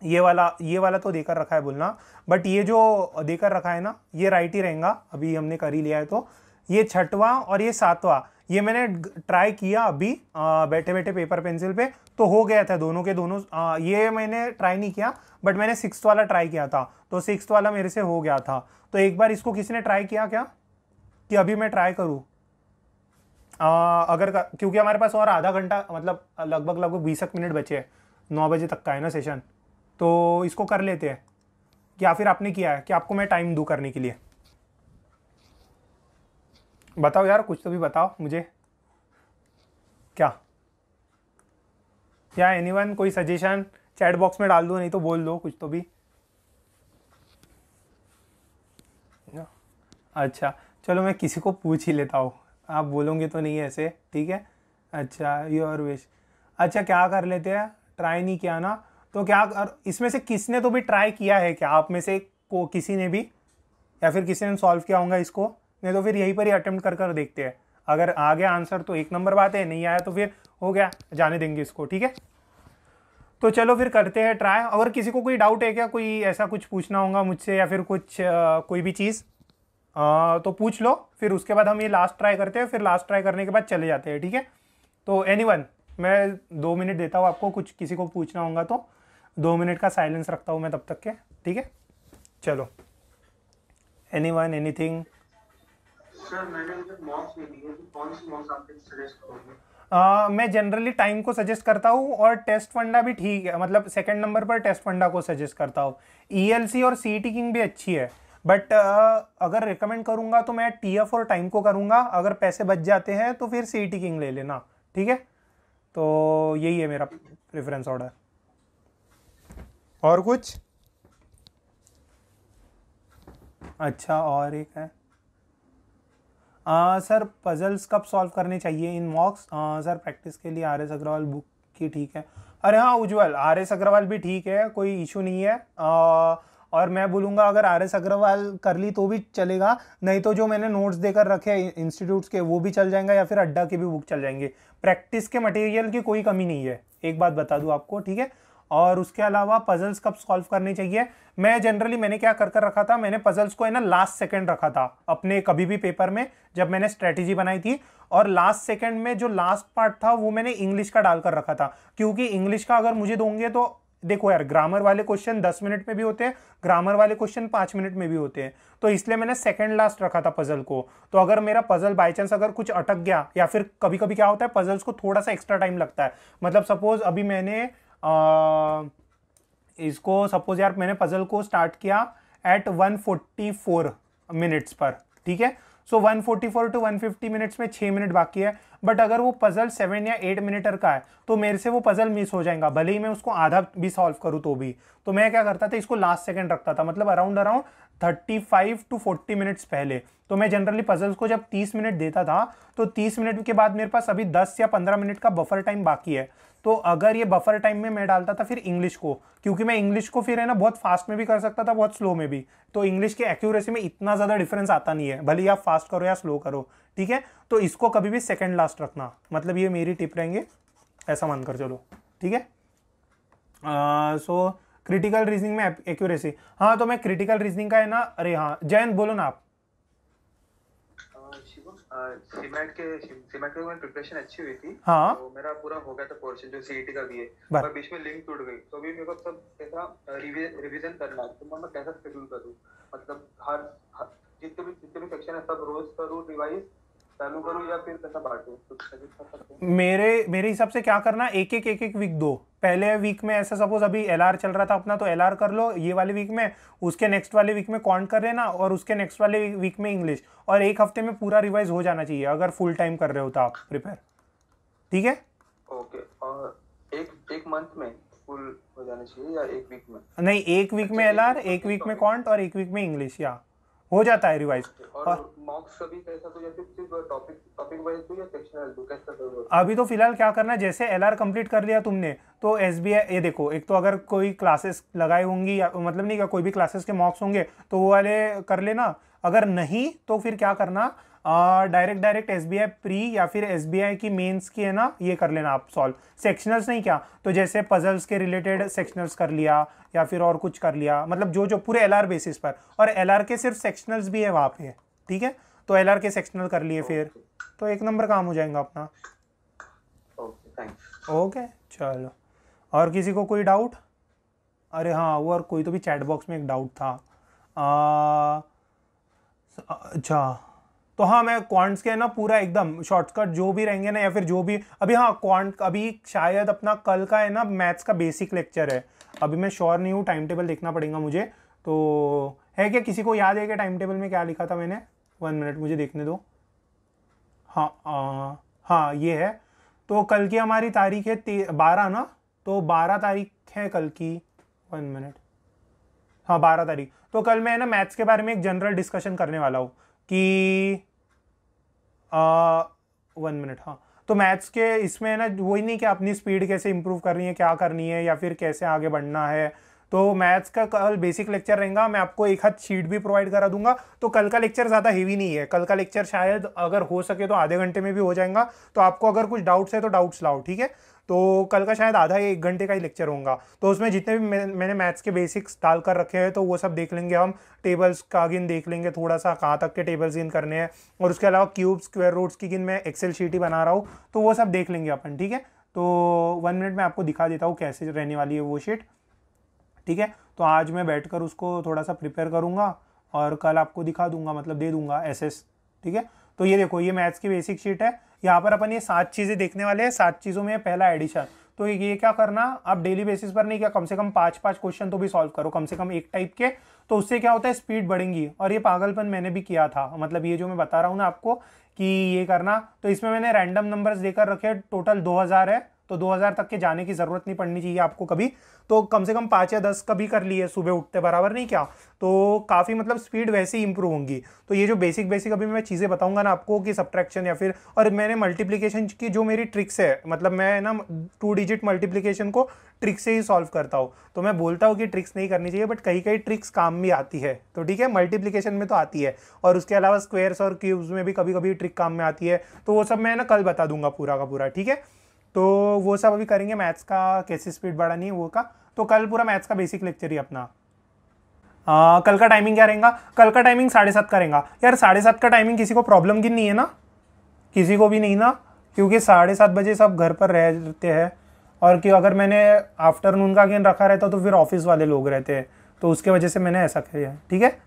A: ये वाला तो देकर रखा है बोलना, बट ये जो देकर रखा है ना, ये राइट ही रहेगा, अभी हमने कर ही लिया है। तो ये 6वां और ये 7वां, ये मैंने ट्राई किया अभी बैठे बैठे पेपर पेंसिल पे, तो हो गया था दोनों के दोनों। ये मैंने ट्राई नहीं किया, बट मैंने 6th वाला ट्राई किया था, तो 6th वाला मेरे से हो गया था। तो एक बार इसको किसी ने ट्राई किया क्या, कि अभी मैं ट्राई करूँ? क्योंकि हमारे पास और आधा घंटा, मतलब लगभग 20 मिनट बचे हैं, 9 बजे तक का है ना सेशन, तो इसको कर लेते हैं। या फिर आपने किया है कि आपको मैं टाइम दूँ करने के लिए? बताओ यार, कुछ तो भी बताओ मुझे, क्या एनीवन, कोई सजेशन चैट बॉक्स में डाल दो, नहीं तो बोल दो कुछ तो भी। अच्छा चलो, मैं किसी को पूछ ही लेता हूँ, आप बोलोगे तो नहीं ऐसे, ठीक है। अच्छा, योर विश। अच्छा, क्या कर लेते हैं, ट्राई नहीं किया ना, तो क्या इसमें से किसने तो भी ट्राई किया है क्या, आप में से को किसी ने भी, या फिर किसी ने सॉल्व किया होगा इसको? नहीं तो फिर यहीं पर ही अटेम्प्ट कर देखते हैं। अगर आ गया आंसर तो एक नंबर बात है, नहीं आया तो फिर हो गया, जाने देंगे इसको, ठीक है। तो चलो फिर करते हैं ट्राई। अगर किसी को कोई डाउट है क्या, कोई ऐसा कुछ पूछना होगा मुझसे या फिर कुछ कोई भी चीज़ तो पूछ लो, फिर उसके बाद हम ये लास्ट ट्राई करते हैं, फिर लास्ट ट्राई करने के बाद चले जाते हैं, ठीक है। तो एनीवन, मैं 2 मिनट देता हूँ आपको, कुछ किसी को पूछना होगा तो 2 मिनट का साइलेंस रखता हूँ मैं तब तक के, ठीक है। चलो, एनीवन, एनीथिंग।
B: सर मैंने मुझे मॉक्स नहीं दी है, तो कौन सी मॉक्स आप सजेस्ट करोगे?
A: मैं जनरली टाइम को सजेस्ट करता हूँ, और टेस्ट फंडा भी ठीक है, मतलब सेकंड नंबर पर टेस्ट फंडा को सजेस्ट करता हूँ। ईएलसी और सीईटी किंग भी अच्छी है, बट अगर रिकमेंड करूँगा तो मैं टीएफ और टाइम को करूँगा। अगर पैसे बच जाते हैं तो फिर सीईटी किंग ले लेना, ठीक है। तो यही है मेरा प्रेफरेंस ऑर्डर। और कुछ? अच्छा, और एक है सर, पजल्स कब सॉल्व करने चाहिए इन मॉक्स? सर प्रैक्टिस के लिए आर एस अग्रवाल बुक की ठीक है। अरे हाँ उज्जवल, आर एस अग्रवाल भी ठीक है, कोई इशू नहीं है। और मैं बोलूँगा अगर आर एस अग्रवाल कर ली तो भी चलेगा, नहीं तो जो मैंने नोट्स देकर रखे इंस्टीट्यूट्स के वो भी चल जाएंगे, या फिर अड्डा के भी बुक चल जाएंगे। प्रैक्टिस के मटेरियल की कोई कमी नहीं है, एक बात बता दूँ आपको, ठीक है। और उसके अलावा पजल्स कब सॉल्व करनी चाहिए, मैं जनरली मैंने क्या कर रखा था, मैंने पजल्स को है ना लास्ट सेकंड रखा था अपने कभी भी पेपर में जब मैंने स्ट्रेटेजी बनाई थी। और लास्ट सेकंड में जो लास्ट पार्ट था वो मैंने इंग्लिश का डालकर रखा था, क्योंकि इंग्लिश का अगर मुझे दोगे तो देखो यार, ग्रामर वाले क्वेश्चन 10 मिनट में भी होते हैं, ग्रामर वाले क्वेश्चन 5 मिनट में भी होते हैं, तो इसलिए मैंने सेकंड लास्ट रखा था पजल को। तो अगर मेरा पजल बाई चांस अगर कुछ अटक गया, या फिर कभी कभी क्या होता है पजल्स को थोड़ा सा एक्स्ट्रा टाइम लगता है, मतलब सपोज अभी मैंने इसको सपोज यार मैंने पजल को स्टार्ट किया एट 144 मिनट्स पर, ठीक है। सो 144 टू 150 मिनट्स में 6 मिनट बाकी है, बट अगर वो पजल 7 या 8 मिनटर का है तो मेरे से वो पजल मिस हो जाएगा, भले ही मैं उसको आधा भी सॉल्व करूँ तो भी। तो मैं क्या करता था, इसको लास्ट सेकंड रखता था, मतलब अराउंड 35 टू 40 मिनट्स पहले। तो मैं जनरली पजल्स को जब 30 मिनट देता था तो 30 मिनट के बाद मेरे पास अभी 10 या 15 मिनट का बफर टाइम बाकी है, तो अगर ये बफर टाइम में मैं डालता था फिर इंग्लिश को, क्योंकि मैं इंग्लिश को फिर है ना बहुत फास्ट में भी कर सकता था, बहुत स्लो में भी, तो इंग्लिश के एक्यूरेसी में इतना ज़्यादा डिफरेंस आता नहीं है, भले ही आप फास्ट करो या स्लो करो, ठीक है। तो इसको कभी भी सेकंड लास्ट रखना, मतलब ये मेरी टिप रहेंगे, ऐसा मानकर चलो, ठीक है। सो क्रिटिकल रीजनिंग में एक्यूरेसी, हाँ तो मैं क्रिटिकल रीजनिंग का है ना, अरे हाँ जयंत बोलो ना आप।
B: सीमेट के मेरी प्रिपरेशन अच्छी हुई थी,
A: हाँ
B: तो मेरा पूरा हो गया था पोर्शन जो सीईटी का भी है,
A: बस।
B: पर बीच में लिंक टूट गई, तो अभी मेरे को सब कैसा रिवीजन करना है, तो मैं कैसा शेड्यूल करूँ, मतलब हर जितने भी सेक्शन है सब रोज करूँ रिवाइज चालू करूँ, या फिर कैसा बांटूं, कुछ सजेस्ट कर सकते हैं?
A: मेरे हिसाब से क्या करना, एक एक वीक दो। पहले वीक में ऐसा सपोज अभी एलआर चल रहा था अपना, तो एलआर कर लो ये वाले वीक में, उसके नेक्स्ट वाले वीक में क्वांट कर लेना, और उसके नेक्स्ट वाले वीक में इंग्लिश, और एक हफ्ते में पूरा रिवाइज हो जाना चाहिए अगर फुल टाइम कर रहे हो तो आप प्रिपेयर, ठीक है।
B: ओके, और एक मंथ में फुल हो जाना चाहिए या एक वीक में?
A: नहीं, एक वीक में एलआर, एक वीक में क्वांट और एक वीक में इंग्लिश, या हो जाता है रिवाइज।
B: और मॉक्स का भी कैसा, तो जैसे सिर्फ टॉपिक वाइज तो या सेक्शनल तो कैसा करोगे?
A: अभी तो फिलहाल क्या करना है, जैसे एलआर कंप्लीट कर लिया तुमने तो एसबीआई, ये देखो एक तो अगर कोई क्लासेस लगाई होंगी, या मतलब नहीं, कोई भी क्लासेस के मॉक्स होंगे तो वो वाले कर लेना, अगर नहीं तो फिर क्या करना, डायरेक्ट एसबीआई प्री या फिर एसबीआई की मेंस की है ना, ये कर लेना आप सॉल्व। सेक्शनल्स नहीं क्या, तो जैसे पजल्स के रिलेटेड सेक्शनल्स कर लिया, या फिर और कुछ कर लिया, मतलब जो जो पूरे एलआर बेसिस पर, और एलआर के सिर्फ सेक्शनल्स भी है वहाँ पे, ठीक है। तो एलआर के सेक्शनल कर लिए फिर, तो एक नंबर काम हो जाएगा अपना।
B: Okay thanks.
A: ओके चलो, और किसी को कोई डाउट? अरे हाँ, वो और कोई तो भी चैट बॉक्स में एक डाउट था। अच्छा, तो हाँ मैं क्वांट्स के ना पूरा एकदम शॉर्टकट जो भी रहेंगे ना, या फिर जो भी अभी, हाँ क्वांट अभी शायद अपना कल का है ना मैथ्स का बेसिक लेक्चर है, अभी मैं श्योर नहीं हूँ, टाइम टेबल देखना पड़ेगा मुझे। तो है क्या, किसी को याद है कि टाइम टेबल में क्या लिखा था मैंने? 1 मिनट मुझे देखने दो। हाँ हाँ ये है, तो कल की हमारी तारीख है 12 ना, तो 12 तारीख है कल की, 1 मिनट, हाँ 12 तारीख। तो कल मैं है ना मैथ्स के बारे में एक जनरल डिस्कशन करने वाला हूँ कि 1 मिनट, हाँ तो मैथ्स के इसमें है ना वही नहीं कि अपनी स्पीड कैसे इंप्रूव करनी है, क्या करनी है, या फिर कैसे आगे बढ़ना है, तो मैथ्स का कल बेसिक लेक्चर रहेगा, मैं आपको एक हाथ शीट भी प्रोवाइड करा दूंगा। तो कल का लेक्चर ज़्यादा हेवी नहीं है, कल का लेक्चर शायद अगर हो सके तो आधे घंटे में भी हो जाएगा। तो आपको अगर कुछ डाउट्स है तो डाउट्स लाओ, ठीक है। तो कल का शायद आधा 1 घंटे का ही लेक्चर होगा। तो उसमें जितने भी मैंने मैथ्स के बेसिक्स डाल कर रखे हैं तो वो सब देख लेंगे हम। टेबल्स का गिन देख लेंगे थोड़ा सा, कहाँ तक के टेबल्स गिन करने हैं, और उसके अलावा क्यूब स्क्वायर रूट्स की गिन मैं एक्सेल शीट ही बना रहा हूँ, तो वो सब देख लेंगे अपन, ठीक है। तो 1 मिनट में आपको दिखा देता हूँ कैसे रहने वाली है वो शीट, ठीक है। तो आज मैं बैठकर उसको थोड़ा सा प्रिपेयर करूँगा और कल आपको दिखा दूंगा, मतलब दे दूंगा एसएस, ठीक है। तो ये देखो, ये मैथ्स की बेसिक शीट है। यहाँ पर अपन ये 7 चीज़ें देखने वाले हैं। 7 चीज़ों में पहला एडिशन। तो ये क्या करना, आप डेली बेसिस पर नहीं, क्या कम से कम 5-5 क्वेश्चन तो भी सॉल्व करो, कम से कम एक टाइप के। तो उससे क्या होता है, स्पीड बढ़ेंगी। और ये पागलपन मैंने भी किया था, मतलब ये जो मैं बता रहा हूँ ना आपको कि ये करना, तो इसमें मैंने रैंडम नंबर्स देकर रखे, टोटल 2000 है। तो 2000 तक के जाने की जरूरत नहीं पड़नी चाहिए आपको कभी। तो कम से कम 5 या 10 कभी कर लिए सुबह उठते, बराबर नहीं क्या। तो काफ़ी मतलब स्पीड वैसे ही इंप्रूव होंगी। तो ये जो बेसिक अभी मैं चीज़ें बताऊंगा ना आपको कि सब्ट्रैक्शन या फिर, और मैंने मल्टीप्लिकेशन की जो मेरी ट्रिक्स है, मतलब मैं ना 2 डिजिट मल्टीप्लिकेशन को ट्रिक से ही सॉल्व करता हूँ। तो मैं बोलता हूँ कि ट्रिक्स नहीं करनी चाहिए, बट कहीं कहीं ट्रिक्स काम भी आती है। तो ठीक है, मल्टीप्लिकेशन में तो आती है, और उसके अलावा स्क्वेयर्स और क्यूब्स में भी कभी कभी ट्रिक काम में आती है। तो वो सब मैं ना कल बता दूंगा पूरा का पूरा, ठीक है। तो वो सब अभी करेंगे, मैथ्स का कैसे स्पीड बढ़ानी है वो का। तो कल पूरा मैथ्स का बेसिक लेक्चर ही अपना। कल का टाइमिंग क्या रहेगा, कल का टाइमिंग 7:30 का रहेगा। यार 7:30 का टाइमिंग किसी को प्रॉब्लम की नहीं है ना, किसी को भी नहीं ना, क्योंकि 7:30 बजे सब घर पर रहते हैं। और कि अगर मैंने आफ्टरनून का गेन रखा रहता तो फिर ऑफिस वाले लोग रहते हैं, तो उसके वजह से मैंने ऐसा किया, ठीक है।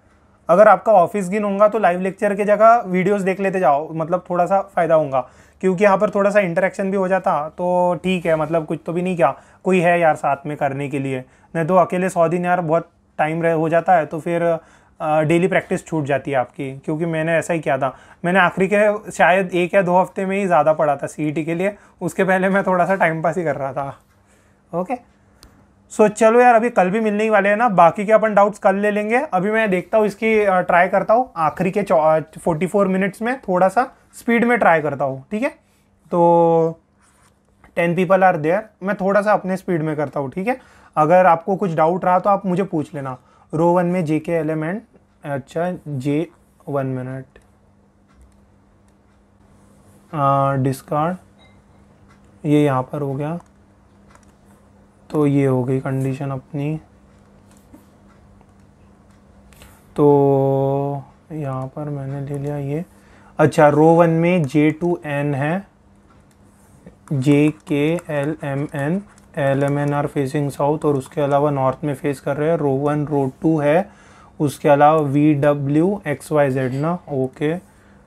A: अगर आपका ऑफिस गिन होगा तो लाइव लेक्चर की जगह वीडियोस देख लेते जाओ, मतलब थोड़ा सा फायदा होगा, क्योंकि यहाँ पर थोड़ा सा इंटरेक्शन भी हो जाता। तो ठीक है, मतलब कुछ तो भी नहीं, क्या कोई है यार साथ में करने के लिए, नहीं तो अकेले 100 दिन यार बहुत टाइम हो जाता है। तो फिर डेली प्रैक्टिस छूट जाती है आपकी, क्योंकि मैंने ऐसा ही किया था। मैंने आखिरी के शायद 1 या 2 हफ्ते में ही ज़्यादा पढ़ा था सीईटी के लिए, उसके पहले मैं थोड़ा सा टाइम पास ही कर रहा था। ओके, सो चलो यार, अभी कल भी मिलने ही वाले हैं ना, बाकी के अपन डाउट्स कल ले लेंगे। अभी मैं देखता हूँ इसकी ट्राई करता हूँ आखिरी के 44 मिनट्स में थोड़ा सा स्पीड में ट्राई करता हूँ, ठीक है। तो 10 पीपल आर देयर, मैं थोड़ा सा अपने स्पीड में करता हूँ, ठीक है। अगर आपको कुछ डाउट रहा तो आप मुझे पूछ लेना। रो 1 में जे के एलिमेंट, अच्छा जे 1 मिनट, डिस्कार्ड, ये यहाँ पर हो गया। तो ये हो गई कंडीशन अपनी। तो यहाँ पर मैंने ले लिया ये। अच्छा, रो 1 में J2N है, JKLMN, LMN are facing south, और उसके अलावा नॉर्थ में फेस कर रहे हैं। रो 1 रो 2 है, उसके अलावा VWXYZ ना, ओके,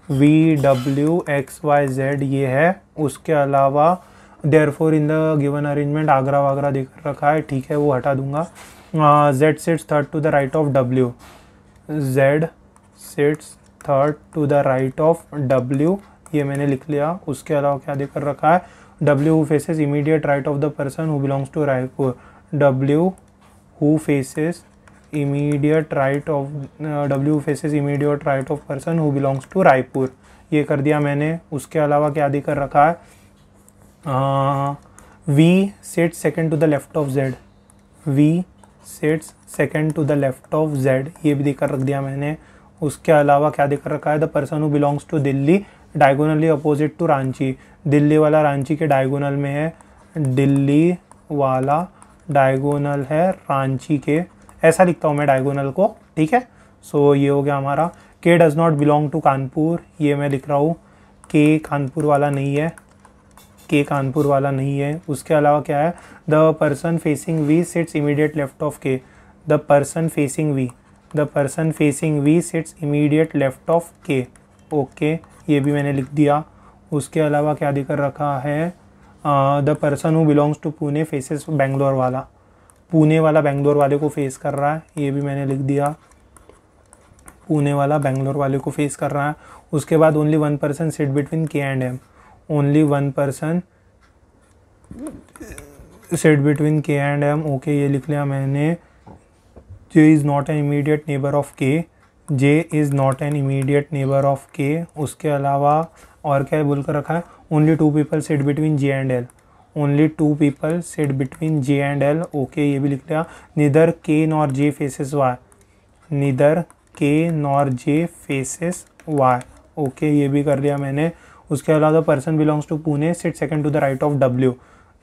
A: VWXYZ ये है। उसके अलावा therefore in the given arrangement Agra वागरा देख रखा है, ठीक है, वो हटा दूंगा। Z sits third to the right of W, Z sits third to the right of W, ये मैंने लिख लिया। उसके अलावा क्या देकर रखा है, W who faces immediate right of the person who belongs to Raipur, W who faces immediate right of W who faces immediate right of person who belongs to Raipur, ये कर दिया मैंने। उसके अलावा क्या देकर रखा है, V sits second to the left of Z, V sits second to the left of Z, ये भी देकर रख दिया मैंने। उसके अलावा क्या देकर रखा है, the person who belongs to Delhi diagonally opposite to Ranchi, Delhi वाला रांची के डायगोनल में है, दिल्ली वाला डायगोनल है रांची के, ऐसा लिखता हूँ मैं डायगोनल को, ठीक है। सो ये हो गया हमारा। K does not belong to Kanpur, ये मैं लिख रहा हूँ, के कानपुर वाला नहीं है, के कानपुर वाला नहीं है। उसके अलावा क्या है, the person facing V sits immediate left of K, the person facing V, the person facing V sits immediate left of K, okay, ये भी मैंने लिख दिया। उसके अलावा क्या देकर रखा है, the person who belongs to Pune faces Bangalore वाला, पुणे वाला बेंगलोर वाले को फेस कर रहा है, ये भी मैंने लिख दिया, पुणे वाला बेंगलोर वाले को फेस कर रहा है। उसके बाद only 1 person sit between K and M, only 1 person sit between K and M, okay, ये लिख लिया मैंने। J is not an immediate neighbor of K, J is not an immediate neighbor of K। उसके अलावा और क्या बोल कर रखा है, only 2 people sit between J and L, only 2 people sit between J and L, okay ये भी लिख लिया। Neither K nor J faces Y, neither K nor J faces Y, okay ये भी कर लिया मैंने। उसके अलावा the person belongs to Pune sit second to the right of W,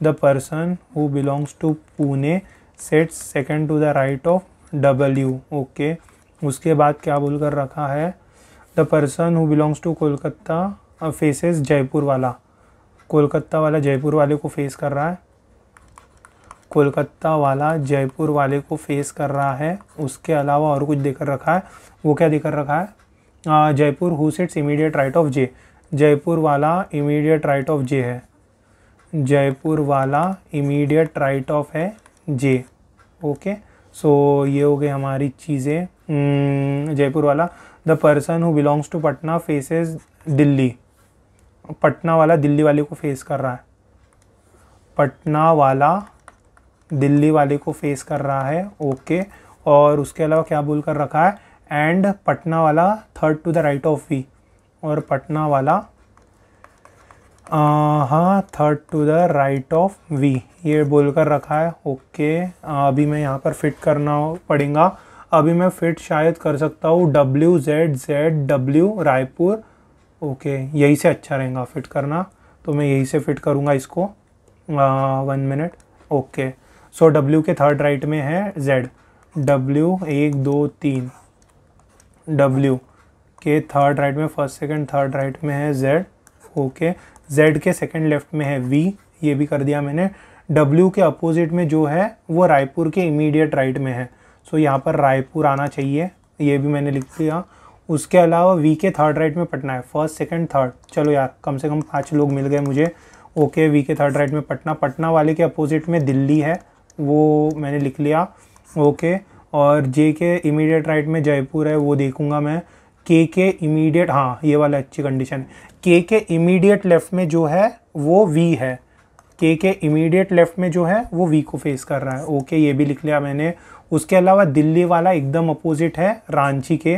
A: the person who belongs to Pune sits second to the right of W, okay. उसके बाद क्या बोल कर रखा है, the person who belongs to Kolkata faces Jaipur वाला, कोलकाता वाला जयपुर वाले को फेस कर रहा है, कोलकाता वाला जयपुर वाले को फेस कर रहा है। उसके अलावा और कुछ देकर रखा है, वो क्या देकर रखा है, Jaipur who sits immediate right of J, Jaipur वाला इमीडिएट राइट ऑफ जे है, जयपुर वाला इमीडिएट राइट ऑफ है जे, ओके। सो ये हो गई हमारी चीज़ें। जयपुर वाला, the person who belongs to Patna faces Delhi, Patna वाला दिल्ली वाले को फेस कर रहा है, पटना वाला दिल्ली वाले को फेस कर रहा है, ओके। और उसके अलावा क्या बोल कर रखा है, एंड पटना वाला third to the right of V, और पटना वाला हाँ third to the right of V, ये बोल कर रखा है, ओके। अभी मैं यहाँ पर फिट करना पड़ेगा, अभी मैं फिट शायद कर सकता हूँ WZZW रायपुर, ओके यही से अच्छा रहेगा फिट करना, तो मैं यही से फिट करूँगा इसको। 1 मिनट, ओके। सो W के थर्ड राइट में है Z, W 1 2 3, W के थर्ड राइट में फर्स्ट सेकंड थर्ड राइट में है Z, ओके। Z के सेकंड लेफ्ट में है V, ये भी कर दिया मैंने। W के अपोजिट में जो है वो रायपुर के इमीडिएट राइट में है, सो यहाँ पर रायपुर आना चाहिए, ये भी मैंने लिख दिया। उसके अलावा V के थर्ड राइट में पटना है, फर्स्ट सेकंड थर्ड, चलो यार कम से कम 5 लोग मिल गए मुझे, ओके। V के थर्ड राइट में पटना, पटना वाले के अपोजिट में दिल्ली है, वो मैंने लिख लिया, ओके। और J के इमीडिएट राइट में जयपुर है, वो देखूंगा मैं। K के इमीडिएट, हाँ ये वाला अच्छी कंडीशन है, K के इमीडिएट लेफ्ट में जो है वो V है, K के इमीडिएट लेफ्ट में जो है वो V को फेस कर रहा है, ओके ये भी लिख लिया मैंने। उसके अलावा दिल्ली वाला एकदम अपोजिट है रांची के,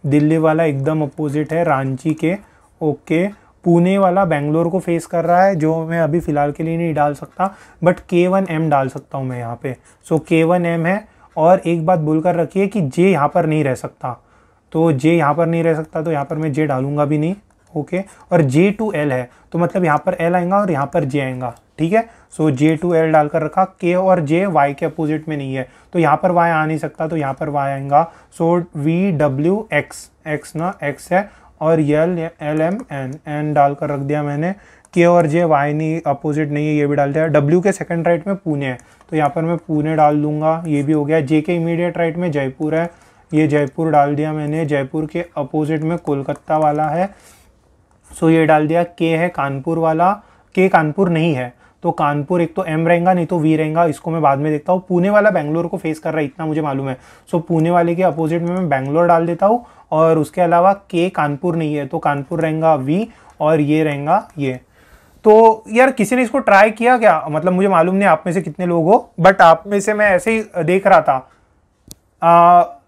A: दिल्ली वाला एकदम अपोजिट है रांची के, ओके। पुणे वाला बेंगलोर को फेस कर रहा है, जो मैं अभी फ़िलहाल के लिए नहीं डाल सकता, बट K1M डाल सकता हूँ मैं यहाँ पे, सो K1M है। और एक बात बोल कर रखिए कि J यहाँ पर नहीं रह सकता, तो J यहाँ पर नहीं रह सकता, तो यहाँ पर मैं J डालूंगा भी नहीं, ओके। और J to L है, तो मतलब यहाँ पर L आएगा और यहाँ पर J आएगा, ठीक है। सो J to L डालकर रखा। K और J Y के अपोजिट में नहीं है, तो यहाँ पर Y आ नहीं सकता, तो यहाँ पर Y आएगा। सो VWX, X ना X है, और LMN डालकर रख दिया मैंने। K और J Y नहीं अपोजिट नहीं है, ये भी डाल दिया। W के सेकंड राइट में पुणे है, तो यहाँ पर मैं पुणे डाल दूंगा, ये भी हो गया। J के इमीडिएट राइट में जयपुर है, ये जयपुर डाल दिया मैंने। जयपुर के अपोजिट में कोलकाता वाला है, सो ये डाल दिया। K है कानपुर वाला, K कानपुर नहीं है, तो कानपुर एक तो M रहेगा नहीं तो V रहेगा, इसको मैं बाद में देखता हूँ। पुणे वाला बेंगलोर को फेस कर रहा है, इतना मुझे मालूम है, सो पुणे वाले के अपोजिट में मैं बेंगलोर डाल देता हूँ। और उसके अलावा K कानपुर नहीं है, तो कानपुर रहेगा V, और ये रहेगा ये। तो यार किसी ने इसको ट्राई किया क्या, मतलब मुझे मालूम नहीं आप में से कितने लोग हो, बट आप में से मैं ऐसे ही देख रहा था,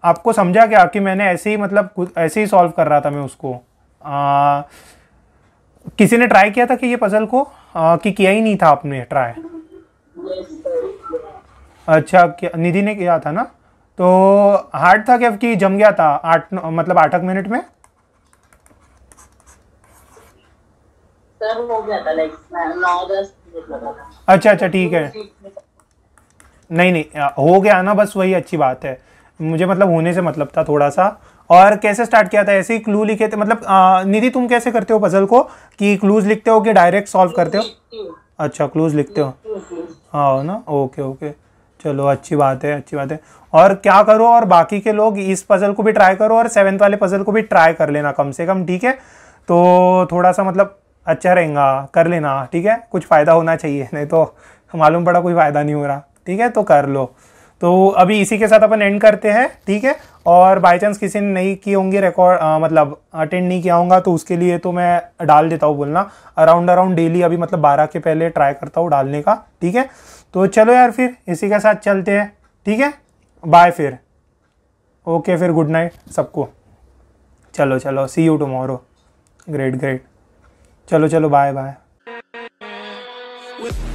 A: आपको समझा क्या कि मैंने ऐसे ही मतलब ऐसे ही सॉल्व कर रहा था मैं उसको। किसी ने ट्राई किया था कि ये पजल को, कि किया ही नहीं था आपने ट्राई? अच्छा, निधि ने किया था ना, तो हार्ड था क्या कि जम गया था 8 मिनट में?
C: सर हो गया था, लाइक 9-10 मिनट लगा था।
A: अच्छा ठीक है, नहीं हो गया ना, बस वही अच्छी बात है, मुझे मतलब होने से मतलब था थोड़ा सा। और कैसे स्टार्ट किया था, ऐसे ही क्लू लिखे थे, मतलब निधि तुम कैसे करते हो पजल को, कि क्लूज लिखते हो कि डायरेक्ट सॉल्व करते हो? अच्छा क्लूज लिखते हो, हाँ ना, ओके, चलो अच्छी बात है। और क्या करो, और बाकी के लोग इस पजल को भी ट्राई करो, और 7th वाले पजल को भी ट्राई कर लेना कम से कम, ठीक है। तो थोड़ा सा मतलब अच्छा रहेगा, कर लेना, ठीक है, कुछ फ़ायदा होना चाहिए, नहीं तो मालूम पड़ा कोई फ़ायदा नहीं हो रहा, ठीक है, तो कर लो। तो अभी इसी के साथ अपन एंड करते हैं, ठीक है। और बाय चांस किसी ने नहीं की होंगी रिकॉर्ड, मतलब अटेंड नहीं किया होगा, तो उसके लिए तो मैं डाल देता हूँ बोलना, अराउंड डेली, अभी मतलब 12 के पहले ट्राई करता हूँ डालने का, ठीक है। तो चलो यार फिर इसी के साथ चलते हैं, ठीक है, बाय फिर, ओके, फिर गुड नाइट सबको, चलो सी यू टुमारो, ग्रेट, चलो बाय।
D: with